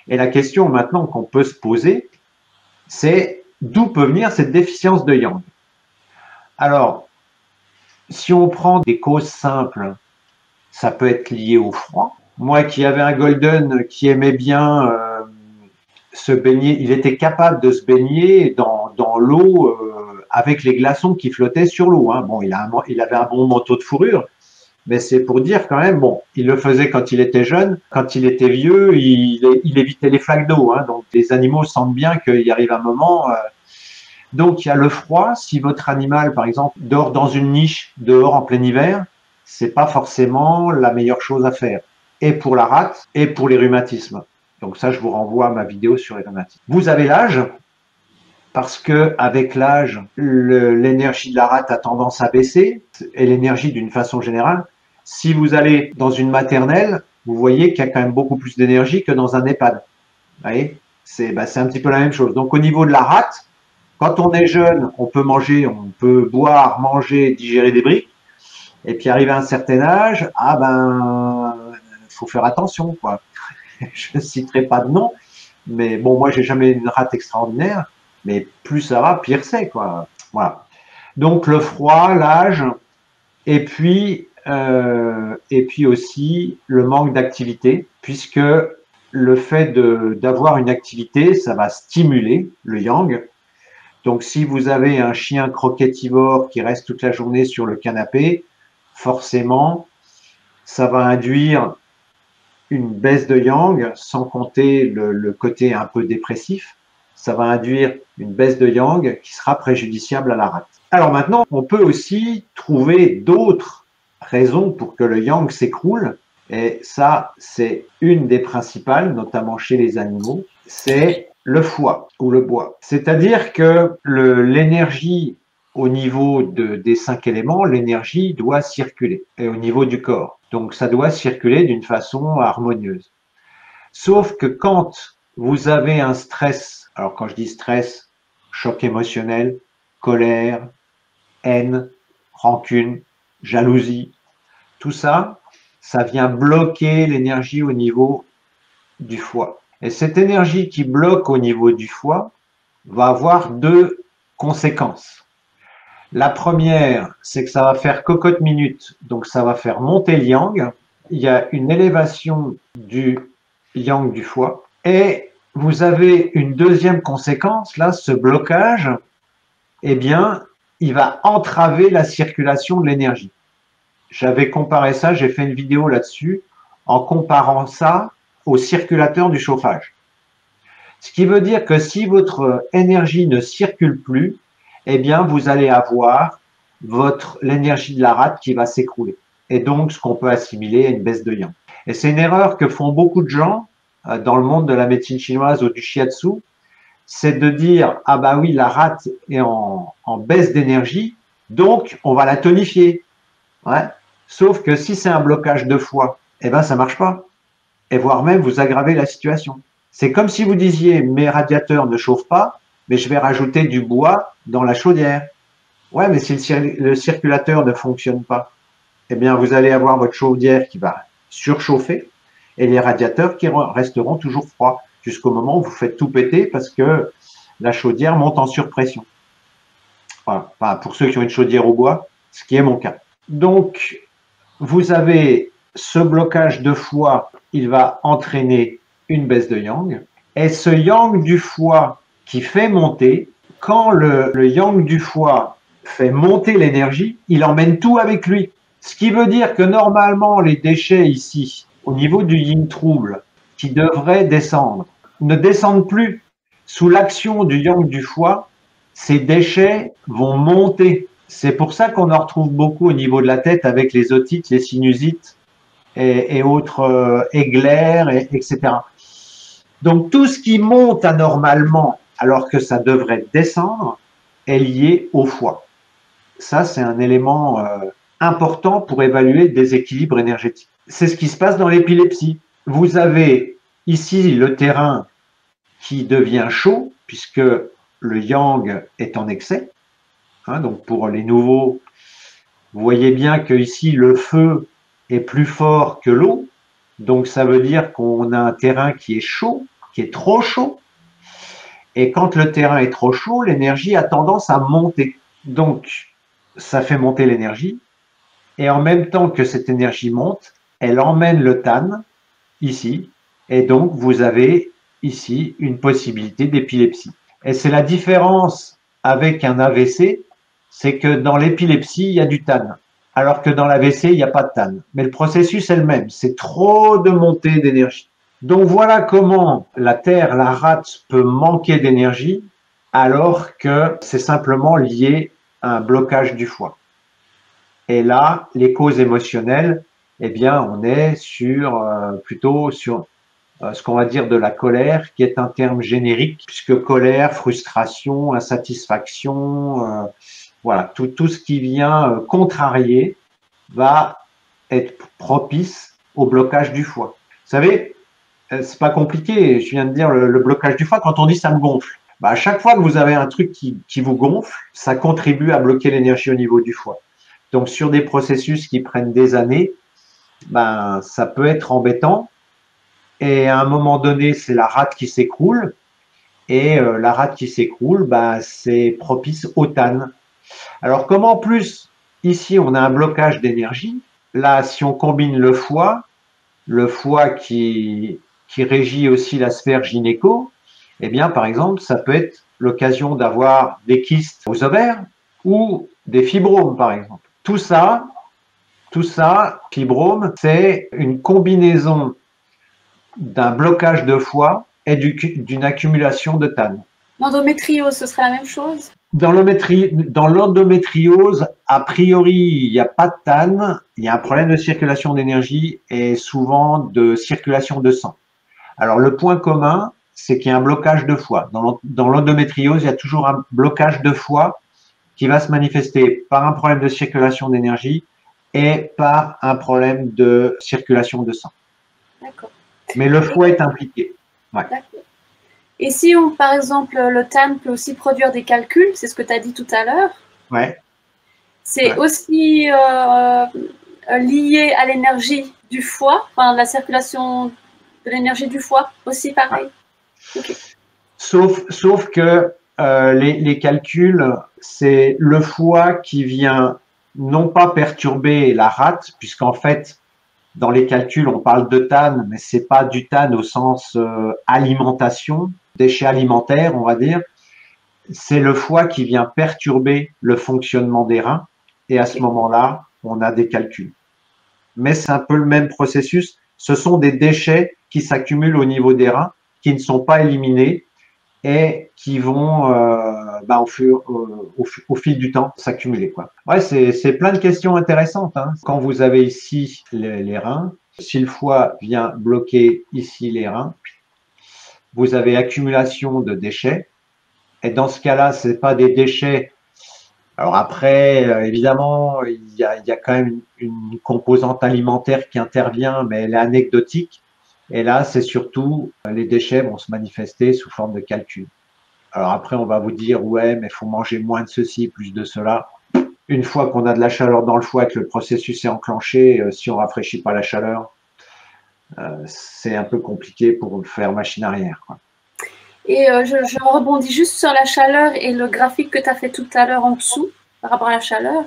Et la question maintenant qu'on peut se poser, c'est d'où peut venir cette déficience de yang? Alors, si on prend des causes simples, ça peut être lié au froid. Moi qui avais un golden qui aimait bien se baigner, il était capable de se baigner dans l'eau avec les glaçons qui flottaient sur l'eau. Hein. Bon, il avait un bon manteau de fourrure, mais c'est pour dire quand même, bon, il le faisait quand il était jeune, quand il était vieux, il évitait les flaques d'eau. Hein. Donc les animaux sentent bien qu'il arrive un moment. Donc il y a le froid. Si votre animal, par exemple, dort dans une niche dehors en plein hiver, c'est pas forcément la meilleure chose à faire. Et pour la rate, et pour les rhumatismes. Donc ça, je vous renvoie à ma vidéo sur les rhumatismes. Vous avez l'âge, parce que avec l'âge, l'énergie de la rate a tendance à baisser, et l'énergie d'une façon générale. Si vous allez dans une maternelle, vous voyez qu'il y a quand même beaucoup plus d'énergie que dans un EHPAD. Vous voyez, c'est un petit peu la même chose. Donc au niveau de la rate, quand on est jeune, on peut manger, on peut boire, manger, digérer des briques. Et puis arrivé à un certain âge, faut faire attention, quoi. Je ne citerai pas de nom, mais bon, moi j'ai jamais une rate extraordinaire, mais plus ça va, pire c'est, quoi. Voilà. Donc le froid, l'âge, et puis aussi le manque d'activité, puisque le fait d'avoir une activité, ça va stimuler le yang. Donc si vous avez un chien croquetivore qui reste toute la journée sur le canapé, forcément, ça va induire une baisse de yang, sans compter le côté un peu dépressif. Ça va induire une baisse de yang qui sera préjudiciable à la rate. Alors maintenant, on peut aussi trouver d'autres raisons pour que le yang s'écroule. Et ça, c'est une des principales, notamment chez les animaux, c'est le foie ou le bois. C'est-à-dire que l'énergie au niveau des 5 éléments, l'énergie doit circuler et au niveau du corps. Donc ça doit circuler d'une façon harmonieuse. Sauf que quand vous avez un stress, alors quand je dis stress, choc émotionnel, colère, haine, rancune, jalousie, tout ça, ça vient bloquer l'énergie au niveau du foie. Et cette énergie qui bloque au niveau du foie va avoir deux conséquences. La première, c'est que ça va faire cocotte minute, donc ça va faire monter le yang. Il y a une élévation du yang du foie. Et vous avez une deuxième conséquence, là, ce blocage, eh bien, il va entraver la circulation de l'énergie. J'avais comparé ça, j'ai fait une vidéo là-dessus, en comparant ça au circulateur du chauffage. Ce qui veut dire que si votre énergie ne circule plus, eh bien, vous allez avoir l'énergie de la rate qui va s'écrouler. Et donc, ce qu'on peut assimiler à une baisse de yang. Et c'est une erreur que font beaucoup de gens dans le monde de la médecine chinoise ou du shiatsu, c'est de dire, ah bah oui, la rate est en baisse d'énergie, donc on va la tonifier. Ouais. Sauf que si c'est un blocage de foie, eh ben ça marche pas. Et voire même vous aggravez la situation. C'est comme si vous disiez mes radiateurs ne chauffent pas, mais je vais rajouter du bois dans la chaudière. Ouais, mais si le circulateur ne fonctionne pas, eh bien vous allez avoir votre chaudière qui va surchauffer et les radiateurs qui resteront toujours froids jusqu'au moment où vous faites tout péter parce que la chaudière monte en surpression. Voilà. Enfin, pour ceux qui ont une chaudière au bois, ce qui est mon cas. Donc, vous avez ce blocage de foie, il va entraîner une baisse de yang. Et ce yang du foie qui fait monter, quand le yang du foie fait monter l'énergie, il emmène tout avec lui. Ce qui veut dire que normalement, les déchets ici, au niveau du yin trouble, qui devraient descendre, ne descendent plus. Sous l'action du yang du foie, ces déchets vont monter. C'est pour ça qu'on en retrouve beaucoup au niveau de la tête avec les otites, les sinusites et autres éclairs, etc. Donc tout ce qui monte anormalement alors que ça devrait descendre est lié au foie. Ça, c'est un élément important pour évaluer le déséquilibre énergétique. C'est ce qui se passe dans l'épilepsie. Vous avez ici le terrain qui devient chaud puisque le yang est en excès. Hein, donc pour les nouveaux, vous voyez bien que ici le feu est plus fort que l'eau. Donc ça veut dire qu'on a un terrain qui est chaud, qui est trop chaud. Et quand le terrain est trop chaud, l'énergie a tendance à monter. Donc ça fait monter l'énergie. Et en même temps que cette énergie monte, elle emmène le tan ici. Et donc vous avez ici une possibilité d'épilepsie. Et c'est la différence avec un AVC, c'est que dans l'épilepsie, il y a du tan, alors que dans l'AVC, il n'y a pas de tan. Mais le processus est le même, c'est trop de montée d'énergie. Donc voilà comment la Terre, la rate, peut manquer d'énergie, alors que c'est simplement lié à un blocage du foie. Et là, les causes émotionnelles, eh bien, on est plutôt sur ce qu'on va dire de la colère, qui est un terme générique, puisque colère, frustration, insatisfaction, voilà, tout ce qui vient contrarier va être propice au blocage du foie. Vous savez, c'est pas compliqué, je viens de dire le blocage du foie, quand on dit ça me gonfle, bah, à chaque fois que vous avez un truc qui vous gonfle, ça contribue à bloquer l'énergie au niveau du foie. Donc sur des processus qui prennent des années, ben, ça peut être embêtant. Et à un moment donné, c'est la rate qui s'écroule. Et la rate qui s'écroule, bah, c'est propice au tan. Alors, comme en plus, ici, on a un blocage d'énergie, là, si on combine le foie qui régit aussi la sphère gynéco, eh bien, par exemple, ça peut être l'occasion d'avoir des kystes aux ovaires ou des fibromes, par exemple. Tout ça, fibrome, c'est une combinaison d'un blocage de foie et d'une accumulation de tan. L'endométriose, ce serait la même chose? Dans l'endométriose, a priori, il n'y a pas de tan, il y a un problème de circulation d'énergie et souvent de circulation de sang. Alors le point commun, c'est qu'il y a un blocage de foie. Dans l'endométriose, il y a toujours un blocage de foie qui va se manifester par un problème de circulation d'énergie et par un problème de circulation de sang. D'accord. Mais le foie est impliqué. Ouais. D'accord. Et si, par exemple, le tan peut aussi produire des calculs, c'est ce que tu as dit tout à l'heure. Ouais. C'est aussi lié à l'énergie du foie, enfin la circulation de l'énergie du foie, aussi pareil. Okay. Sauf que les calculs, c'est le foie qui vient non pas perturber la rate, puisqu'en fait, dans les calculs, on parle de TAN, mais c'est pas du TAN au sens alimentation, déchets alimentaires, on va dire. C'est le foie qui vient perturber le fonctionnement des reins, et à ce moment-là, on a des calculs. Mais c'est un peu le même processus. Ce sont des déchets qui s'accumulent au niveau des reins, qui ne sont pas éliminés et qui vont au fil du temps s'accumuler. Ouais, c'est plein de questions intéressantes. Hein. Quand vous avez ici les reins, si le foie vient bloquer ici les reins, vous avez accumulation de déchets. Et dans ce cas-là, ce n'est pas des déchets. Alors après, évidemment, il y a quand même une composante alimentaire qui intervient, mais elle est anecdotique. Et là, c'est surtout les déchets vont se manifester sous forme de calcul. Alors après, on va vous dire, ouais, mais il faut manger moins de ceci, plus de cela. Une fois qu'on a de la chaleur dans le foie, que le processus est enclenché, si on rafraîchit pas la chaleur, c'est un peu compliqué pour faire machine arrière. Quoi. Et je rebondis juste sur la chaleur et le graphique que tu as fait tout à l'heure en dessous, par rapport à la chaleur.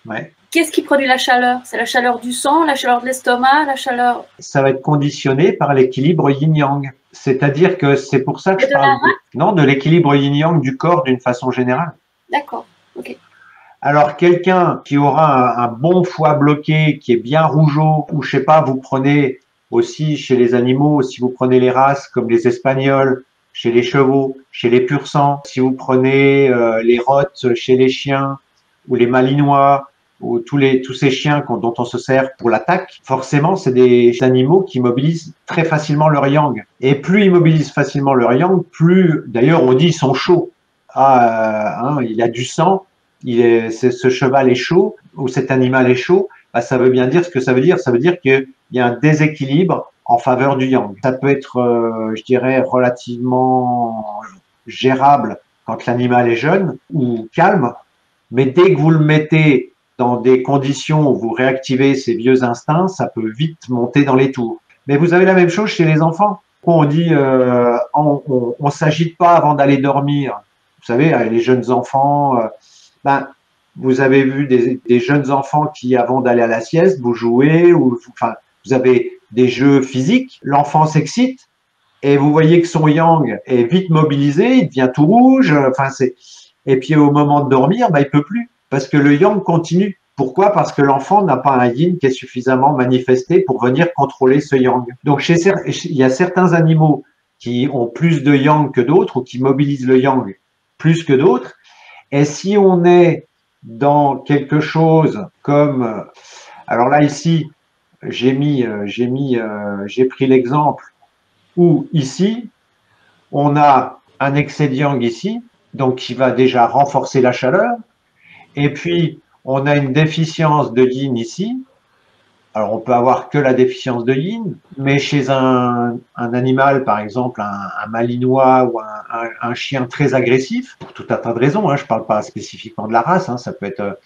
Ouais. Qu'est-ce qui produit la chaleur? C'est la chaleur du sang, la chaleur de l'estomac, la chaleur… Ça va être conditionné par l'équilibre yin-yang. C'est-à-dire que c'est pour ça que je parle de l'équilibre yin-yang du corps d'une façon générale. D'accord, ok. Alors, quelqu'un qui aura un bon foie bloqué, qui est bien rougeau, ou je sais pas, vous prenez aussi chez les animaux, si vous prenez les races comme les Espagnols, chez les chevaux, chez les pur-sang, si vous prenez les rottes chez les chiens, ou les malinois, ou tous ces chiens dont on se sert pour l'attaque, forcément, c'est des animaux qui mobilisent très facilement leur yang. Et plus ils mobilisent facilement leur yang, plus, d'ailleurs, on dit ils sont chauds. Il a du sang, ce cheval est chaud, ou cet animal est chaud, bah, ça veut bien dire ce que ça veut dire. Ça veut dire qu'il y a un déséquilibre en faveur du yang. Ça peut être, je dirais, relativement gérable quand l'animal est jeune ou calme, mais dès que vous le mettez dans des conditions où vous réactivez ces vieux instincts, ça peut vite monter dans les tours. Mais vous avez la même chose chez les enfants. On dit on s'agite pas avant d'aller dormir. Vous savez, les jeunes enfants, vous avez vu des jeunes enfants qui, avant d'aller à la sieste, vous jouez, vous avez des jeux physiques, l'enfant s'excite, et vous voyez que son yang est vite mobilisé, il devient tout rouge, et puis au moment de dormir, il peut plus, parce que le yang continue. Pourquoi? Parce que l'enfant n'a pas un yin qui est suffisamment manifesté pour venir contrôler ce yang. Donc il y a certains animaux qui ont plus de yang que d'autres, ou qui mobilisent le yang plus que d'autres, et si on est dans quelque chose comme, alors là ici, j'ai pris l'exemple où ici, on a un excès de yang ici, donc qui va déjà renforcer la chaleur, et puis on a une déficience de yin ici. Alors on peut avoir que la déficience de yin, mais chez un animal, par exemple un malinois ou un chien très agressif, pour tout un tas de raisons, je ne parle pas spécifiquement de la race, ça peut être…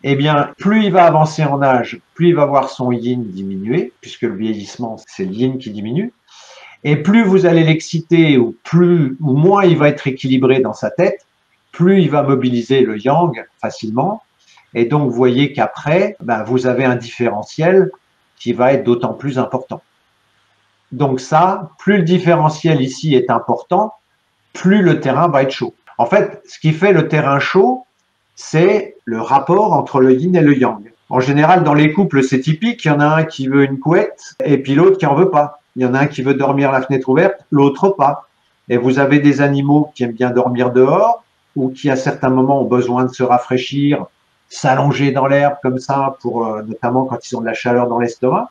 Eh bien, plus il va avancer en âge, plus il va voir son yin diminuer, puisque le vieillissement, c'est le yin qui diminue. Et plus vous allez l'exciter, ou moins il va être équilibré dans sa tête, plus il va mobiliser le yang facilement. Et donc, vous voyez qu'après, vous avez un différentiel qui va être d'autant plus important. Donc ça, plus le différentiel ici est important, plus le terrain va être chaud. En fait, ce qui fait le terrain chaud, c'est le rapport entre le yin et le yang. En général, dans les couples, c'est typique, il y en a un qui veut une couette et puis l'autre qui en veut pas. Il y en a un qui veut dormir à la fenêtre ouverte, l'autre pas. Et vous avez des animaux qui aiment bien dormir dehors ou qui, à certains moments, ont besoin de se rafraîchir, s'allonger dans l'herbe comme ça, notamment quand ils ont de la chaleur dans l'estomac.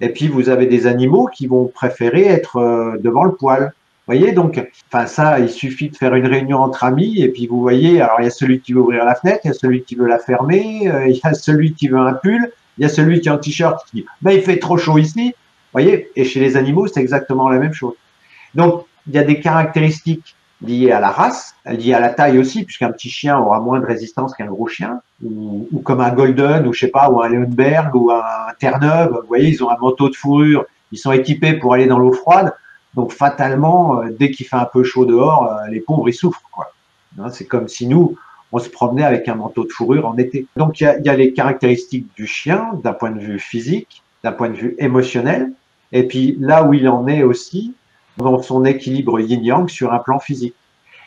Et puis, vous avez des animaux qui vont préférer être devant le poêle. Vous voyez, donc, ça, il suffit de faire une réunion entre amis et puis vous voyez, alors il y a celui qui veut ouvrir la fenêtre, il y a celui qui veut la fermer, il y a celui qui veut un pull, il y a celui qui a un t-shirt qui dit il fait trop chaud ici. Vous voyez, et chez les animaux, c'est exactement la même chose. Donc, il y a des caractéristiques liées à la race, liées à la taille aussi, puisqu'un petit chien aura moins de résistance qu'un gros chien, ou comme un golden, ou je sais pas, ou un Leonberg, ou un Terre-Neuve. Vous voyez, ils ont un manteau de fourrure, ils sont équipés pour aller dans l'eau froide. Donc, fatalement, dès qu'il fait un peu chaud dehors, les pauvres, ils souffrent, quoi. Hein, c'est comme si nous, on se promenait avec un manteau de fourrure en été. Donc il y a les caractéristiques du chien d'un point de vue physique, d'un point de vue émotionnel, et puis là où il en est aussi dans son équilibre yin-yang sur un plan physique.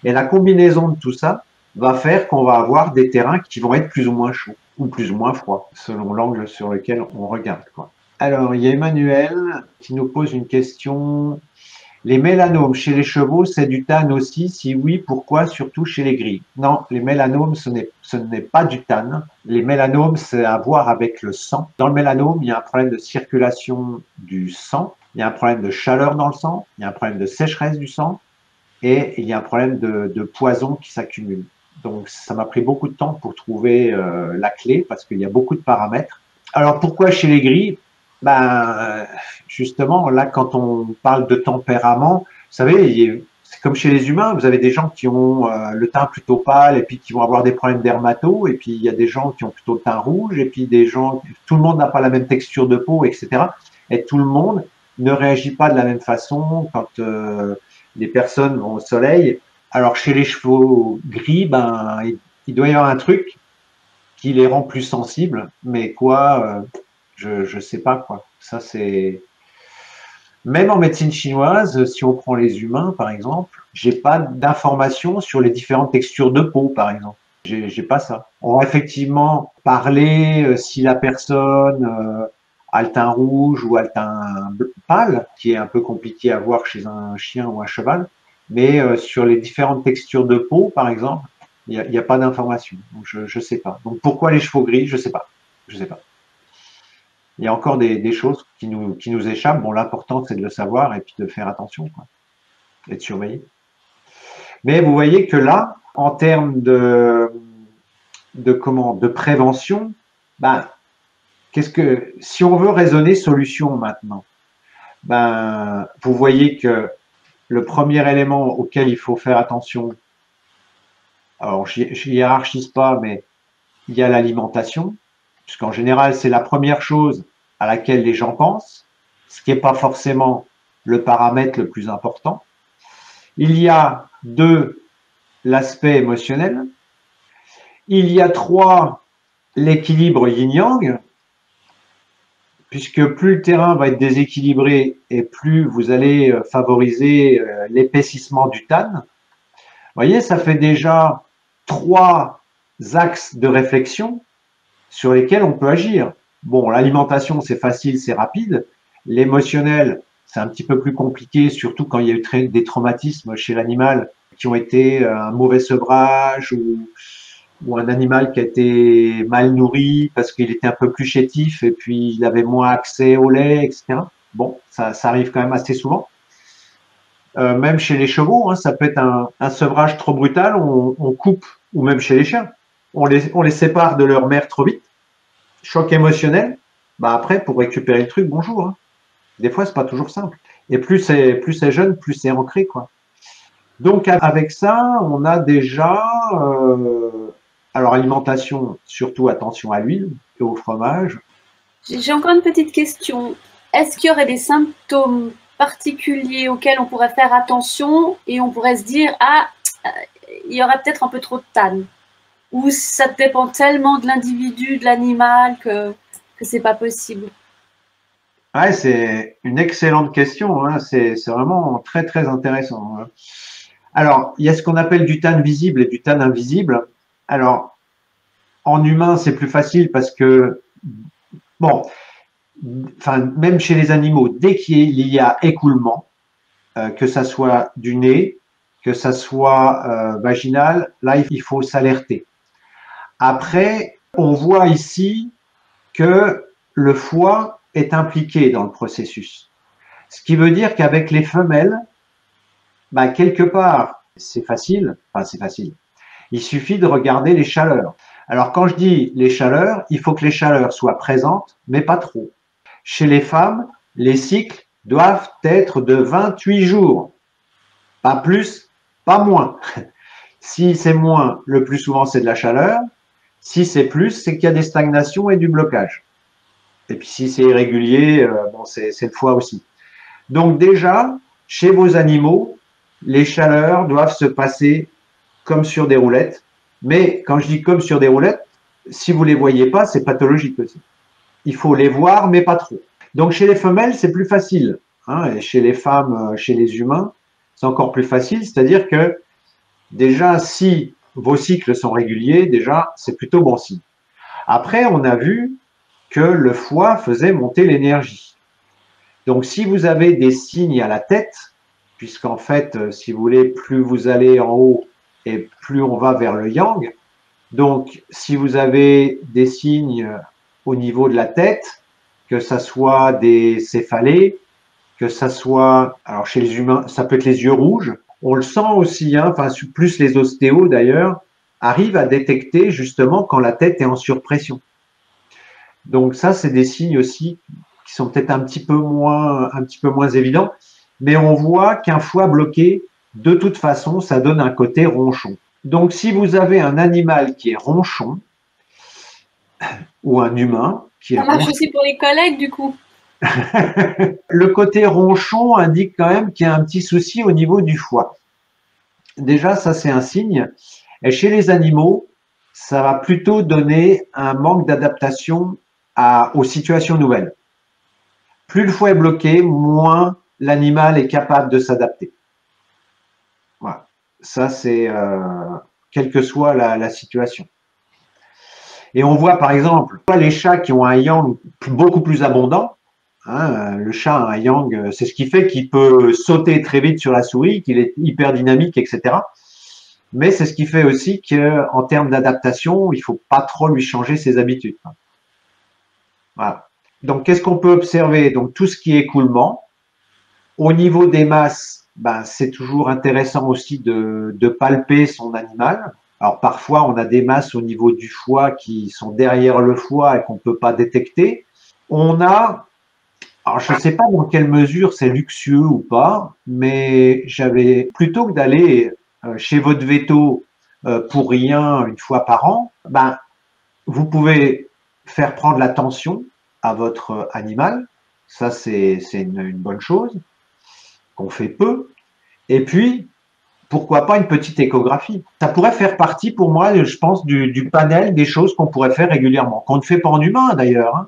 Et la combinaison de tout ça va faire qu'on va avoir des terrains qui vont être plus ou moins chauds ou plus ou moins froids, selon l'angle sur lequel on regarde, quoi. Alors, il y a Emmanuel qui nous pose une question. Les mélanomes chez les chevaux, c'est du tan aussi? Si oui, pourquoi? Surtout chez les gris. Non, les mélanomes, ce n'est pas du tan. Les mélanomes, c'est à voir avec le sang. Dans le mélanome, il y a un problème de circulation du sang, il y a un problème de chaleur dans le sang, il y a un problème de sécheresse du sang, et il y a un problème de poison qui s'accumule. Donc, ça m'a pris beaucoup de temps pour trouver la clé, parce qu'il y a beaucoup de paramètres. Alors, pourquoi chez les gris? Ben, justement, là, quand on parle de tempérament, vous savez, c'est comme chez les humains, vous avez des gens qui ont le teint plutôt pâle et puis qui vont avoir des problèmes dermato, et puis il y a des gens qui ont plutôt le teint rouge, et puis des gens, tout le monde n'a pas la même texture de peau, etc. Et tout le monde ne réagit pas de la même façon quand les personnes vont au soleil. Alors chez les chevaux gris, ben, il doit y avoir un truc qui les rend plus sensibles, mais quoi, je sais pas quoi. Ça c'est même en médecine chinoise, si on prend les humains par exemple, j'ai pas d'informations sur les différentes textures de peau par exemple. J'ai pas ça. On va effectivement parler si la personne a le teint rouge ou a le teint pâle, qui est un peu compliqué à voir chez un chien ou un cheval, mais sur les différentes textures de peau par exemple, il y a pas d'informations. Donc je sais pas. Donc pourquoi les chevaux gris? Je sais pas. Je sais pas. Il y a encore des choses qui nous échappent. Bon, l'important, c'est de le savoir et puis de faire attention, quoi, et de surveiller. Mais vous voyez que là, en termes de prévention, ben, si on veut raisonner solution maintenant, ben, vous voyez que le premier élément auquel il faut faire attention, alors je hiérarchise pas, mais il y a l'alimentation, puisqu'en général, c'est la première chose à laquelle les gens pensent, ce qui n'est pas forcément le paramètre le plus important. Il y a 2, l'aspect émotionnel. Il y a 3, l'équilibre yin-yang, puisque plus le terrain va être déséquilibré et plus vous allez favoriser l'épaississement du tan. Vous voyez, ça fait déjà 3 axes de réflexion sur lesquels on peut agir. Bon, l'alimentation, c'est facile, c'est rapide. L'émotionnel, c'est un petit peu plus compliqué, surtout quand il y a eu des traumatismes chez l'animal qui ont été un mauvais sevrage ou un animal qui a été mal nourri parce qu'il était un peu plus chétif et puis il avait moins accès au lait, etc. Bon, ça arrive quand même assez souvent. Même chez les chevaux, hein, ça peut être un sevrage trop brutal, on coupe, ou même chez les chiens, on les sépare de leur mère trop vite. Choc émotionnel, bah après, pour récupérer le truc, bonjour. Hein. Des fois, c'est pas toujours simple. Et plus c'est jeune, plus c'est ancré, quoi. Donc, avec ça, on a déjà, alors alimentation, surtout attention à l'huile et au fromage. J'ai encore une petite question. Est-ce qu'il y aurait des symptômes particuliers auxquels on pourrait faire attention et on pourrait se dire, ah, il y aurait peut-être un peu trop de tan? Ou ça dépend tellement de l'individu, de l'animal, que c'est pas possible? Ouais, c'est une excellente question. Hein. C'est vraiment très, très intéressant. Hein. Alors, il y a ce qu'on appelle du tan visible et du tan invisible. Alors, en humain, c'est plus facile parce que, bon, enfin, même chez les animaux, dès qu'il y a écoulement, que ça soit du nez, que ça soit vaginal, là, il faut s'alerter. Après, on voit ici que le foie est impliqué dans le processus. Ce qui veut dire qu'avec les femelles, bah, quelque part, c'est facile, enfin c'est facile. Il suffit de regarder les chaleurs. Alors quand je dis les chaleurs, il faut que les chaleurs soient présentes, mais pas trop. Chez les femmes, les cycles doivent être de 28 jours. Pas plus, pas moins. Si c'est moins, le plus souvent c'est de la chaleur. Si c'est plus, c'est qu'il y a des stagnations et du blocage. Et puis si c'est irrégulier, bon, c'est le foie aussi. Donc déjà, chez vos animaux, les chaleurs doivent se passer comme sur des roulettes. Mais quand je dis comme sur des roulettes, si vous les voyez pas, c'est pathologique aussi. Il faut les voir, mais pas trop. Donc chez les femelles, c'est plus facile. Hein, et chez les femmes, chez les humains, c'est encore plus facile. C'est-à-dire que déjà, si vos cycles sont réguliers, déjà, c'est plutôt bon signe. Après, on a vu que le foie faisait monter l'énergie. Donc si vous avez des signes à la tête, puisqu'en fait, si vous voulez, plus vous allez en haut et plus on va vers le yang. Donc, si vous avez des signes au niveau de la tête, que ça soit des céphalées, que ça soit, alors chez les humains, ça peut être les yeux rouges. On le sent aussi, hein, enfin plus les ostéos d'ailleurs, arrivent à détecter justement quand la tête est en surpression. Donc ça, c'est des signes aussi qui sont peut-être un petit peu moins évidents, mais on voit qu'un foie bloqué, de toute façon, ça donne un côté ronchon. Donc, si vous avez un animal qui est ronchon, ou un humain qui est Ça marche ronchon, aussi pour les collègues, du coup. le côté ronchon indique quand même qu'il y a un petit souci au niveau du foie. Déjà, ça c'est un signe. Et chez les animaux, ça va plutôt donner un manque d'adaptation aux situations nouvelles. Plus le foie est bloqué, moins l'animal est capable de s'adapter. Voilà. Ça, c'est quelle que soit la situation. Et on voit par exemple les chats qui ont un yang beaucoup plus abondant. Hein, le chat a un yang, c'est ce qui fait qu'il peut sauter très vite sur la souris, qu'il est hyper dynamique, etc. Mais c'est ce qui fait aussi qu'en termes d'adaptation, il ne faut pas trop lui changer ses habitudes. Voilà. Donc, qu'est-ce qu'on peut observer? Donc, tout ce qui est écoulement. Au niveau des masses, ben, c'est toujours intéressant aussi de palper son animal. Alors, parfois, on a des masses au niveau du foie qui sont derrière le foie et qu'on ne peut pas détecter. On a, alors je ne sais pas dans quelle mesure c'est luxueux ou pas, mais j'avais, plutôt que d'aller chez votre véto pour rien une fois par an, ben, vous pouvez faire prendre la tension à votre animal. Ça, c'est une bonne chose qu'on fait peu. Et puis, pourquoi pas une petite échographie? Ça pourrait faire partie, pour moi, je pense, du panel des choses qu'on pourrait faire régulièrement, qu'on ne fait pas en humain d'ailleurs, hein,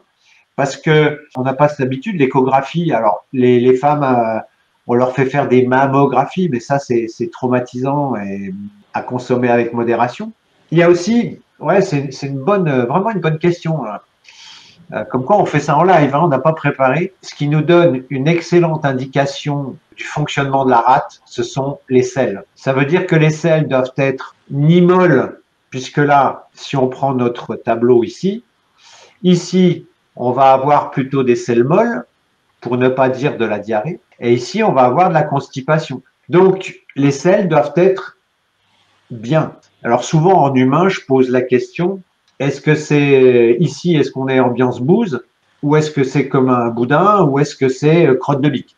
parce que on n'a pas cette habitude. L'échographie, alors les femmes, on leur fait faire des mammographies, mais ça c'est traumatisant et à consommer avec modération. Il y a aussi, ouais, c'est une bonne, vraiment une bonne question, là. Comme quoi on fait ça en live, hein, on n'a pas préparé. Ce qui nous donne une excellente indication du fonctionnement de la rate, ce sont les selles. Ça veut dire que les selles doivent être ni molles, puisque là, si on prend notre tableau ici, on va avoir plutôt des selles molles, pour ne pas dire de la diarrhée, et ici, on va avoir de la constipation. Donc, les selles doivent être bien. Alors souvent, en humain, je pose la question, est-ce que c'est ici, est-ce qu'on est ambiance bouse, ou est-ce que c'est comme un boudin, ou est-ce que c'est crotte de bique?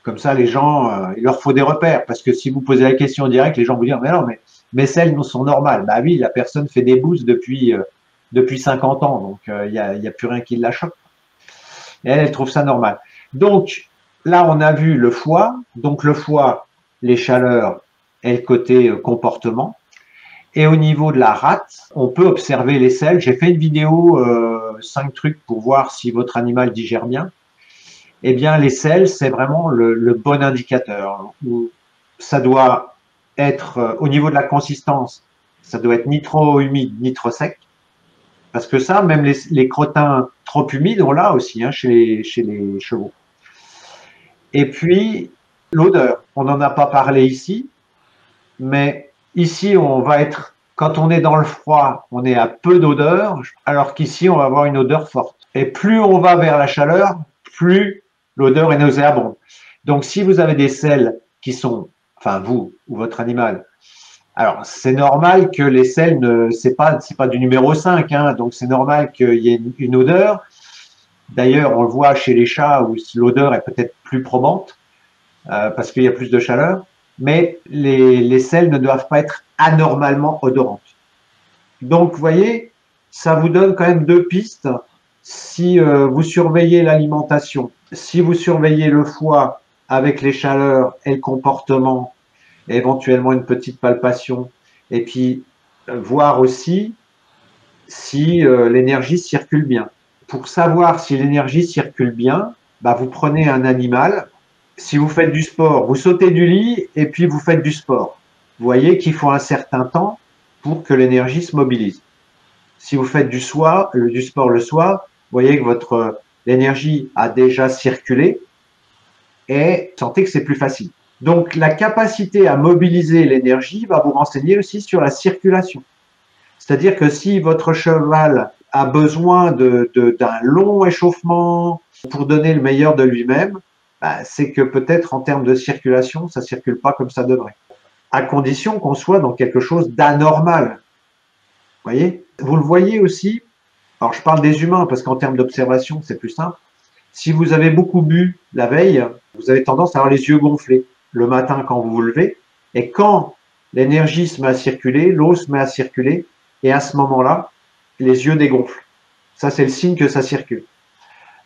Comme ça, les gens, il leur faut des repères, parce que si vous posez la question en direct, les gens vous disent, mais non, mais mes selles sont normales. Bah oui, la personne fait des bouses depuis 50 ans, donc il y a plus rien qui la choque. Et elle trouve ça normal. Donc là, on a vu le foie. Donc le foie, les chaleurs et le côté comportement. Et au niveau de la rate, on peut observer les selles. J'ai fait une vidéo, 5 trucs pour voir si votre animal digère bien. Eh bien, les selles, c'est vraiment le bon indicateur. Ça doit être, au niveau de la consistance, ça doit être ni trop humide, ni trop sec. Parce que ça, même les crottins trop humides, on l'a aussi, hein, chez les chevaux. Et puis, l'odeur. On n'en a pas parlé ici, mais ici, on va être, quand on est dans le froid, on est à peu d'odeur, alors qu'ici, on va avoir une odeur forte. Et plus on va vers la chaleur, plus l'odeur est nauséabonde. Donc, si vous avez des selles qui sont, enfin vous ou votre animal, alors c'est normal que les selles, c'est pas du numéro 5, hein, donc c'est normal qu'il y ait une odeur. D'ailleurs, on le voit chez les chats où l'odeur est peut-être plus probante parce qu'il y a plus de chaleur, mais les selles ne doivent pas être anormalement odorantes. Donc, vous voyez, ça vous donne quand même 2 pistes. Si vous surveillez l'alimentation, si vous surveillez le foie avec les chaleurs et le comportement, et éventuellement une petite palpation, et puis voir aussi si l'énergie circule bien. Pour savoir si l'énergie circule bien, bah, vous prenez un animal. Si vous faites du sport, vous sautez du lit et puis vous faites du sport. Vous voyez qu'il faut un certain temps pour que l'énergie se mobilise. Si vous faites du sport le soir, vous voyez que l'énergie a déjà circulé et vous sentez que c'est plus facile. Donc, la capacité à mobiliser l'énergie va vous renseigner aussi sur la circulation. C'est-à-dire que si votre cheval a besoin d'un long échauffement pour donner le meilleur de lui-même, bah, c'est que peut-être en termes de circulation, ça circule pas comme ça devrait. À condition qu'on soit dans quelque chose d'anormal. Vous voyez? Vous le voyez aussi. Alors, je parle des humains parce qu'en termes d'observation, c'est plus simple. Si vous avez beaucoup bu la veille, vous avez tendance à avoir les yeux gonflés le matin quand vous vous levez. Et quand l'énergie se met à circuler, l'eau se met à circuler, et à ce moment-là, les yeux dégonflent. Ça, c'est le signe que ça circule.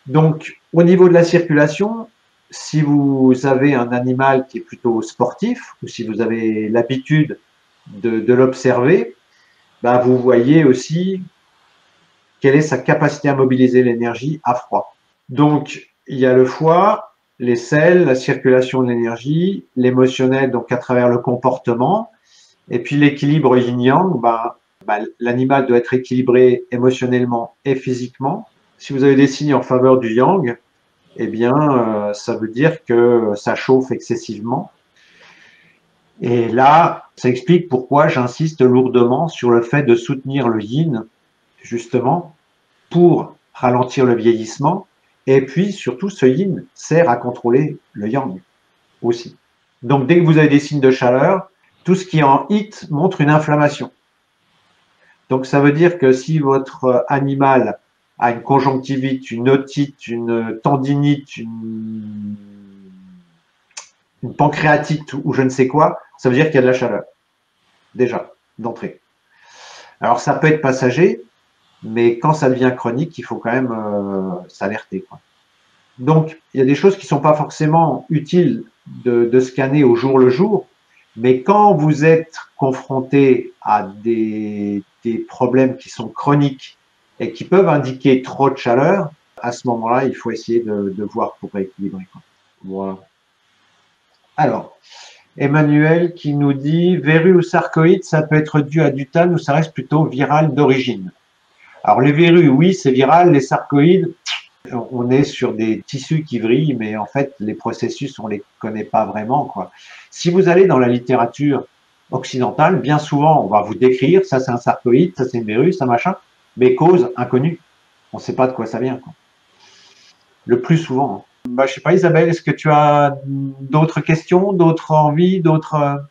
Donc, au niveau de la circulation, si vous avez un animal qui est plutôt sportif, ou si vous avez l'habitude de l'observer, ben vous voyez aussi quelle est sa capacité à mobiliser l'énergie à froid. Donc, il y a le foie, les selles, la circulation de l'énergie, l'émotionnel, donc à travers le comportement, et puis l'équilibre yin-yang, l'animal doit être équilibré émotionnellement et physiquement. Si vous avez des signes en faveur du yang, eh bien, ça veut dire que ça chauffe excessivement. Et là, ça explique pourquoi j'insiste lourdement sur le fait de soutenir le yin, justement, pour ralentir le vieillissement. Et puis, surtout, ce yin sert à contrôler le yang aussi. Donc, dès que vous avez des signes de chaleur, tout ce qui est en it montre une inflammation. Donc, ça veut dire que si votre animal a une conjonctivite, une otite, une tendinite, une pancréatite ou je ne sais quoi, ça veut dire qu'il y a de la chaleur, déjà, d'entrée. Alors, ça peut être passager, mais quand ça devient chronique, il faut quand même s'alerter, quoi. Donc, il y a des choses qui ne sont pas forcément utiles de scanner au jour le jour, mais quand vous êtes confronté à des problèmes qui sont chroniques et qui peuvent indiquer trop de chaleur, à ce moment-là, il faut essayer de voir pour rééquilibrer, quoi. Voilà. Alors, Emmanuel qui nous dit « Verrue ou sarcoïde, ça peut être dû à du TAN ou ça reste plutôt viral d'origine ?» Alors, les verrues, oui, c'est viral. Les sarcoïdes, on est sur des tissus qui vrillent, mais en fait, les processus, on les connaît pas vraiment, quoi. Si vous allez dans la littérature occidentale, bien souvent, on va vous décrire, ça c'est un sarcoïde, ça c'est une verrue, ça machin, mais cause inconnue. On ne sait pas de quoi ça vient, quoi. Le plus souvent. Je sais pas, Isabelle, est-ce que tu as d'autres questions, d'autres envies, d'autres...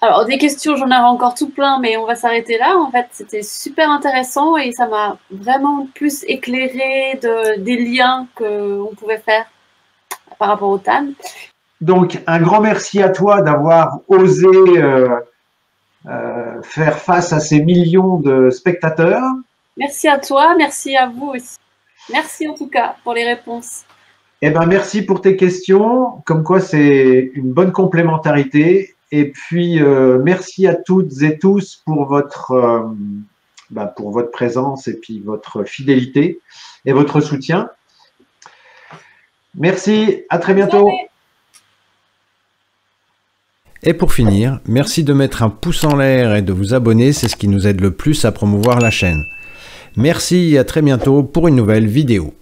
Alors, des questions, j'en avais encore tout plein, mais on va s'arrêter là. En fait, c'était super intéressant et ça m'a vraiment plus éclairé des liens qu'on pouvait faire par rapport au TAN. Donc, un grand merci à toi d'avoir osé faire face à ces millions de spectateurs. Merci à toi, merci à vous aussi. Merci en tout cas pour les réponses. Eh ben, merci pour tes questions. Comme quoi, c'est une bonne complémentarité. Et puis, merci à toutes et tous pour votre présence et puis votre fidélité et votre soutien. Merci, à très bientôt. Et pour finir, merci de mettre un pouce en l'air et de vous abonner, c'est ce qui nous aide le plus à promouvoir la chaîne. Merci et à très bientôt pour une nouvelle vidéo.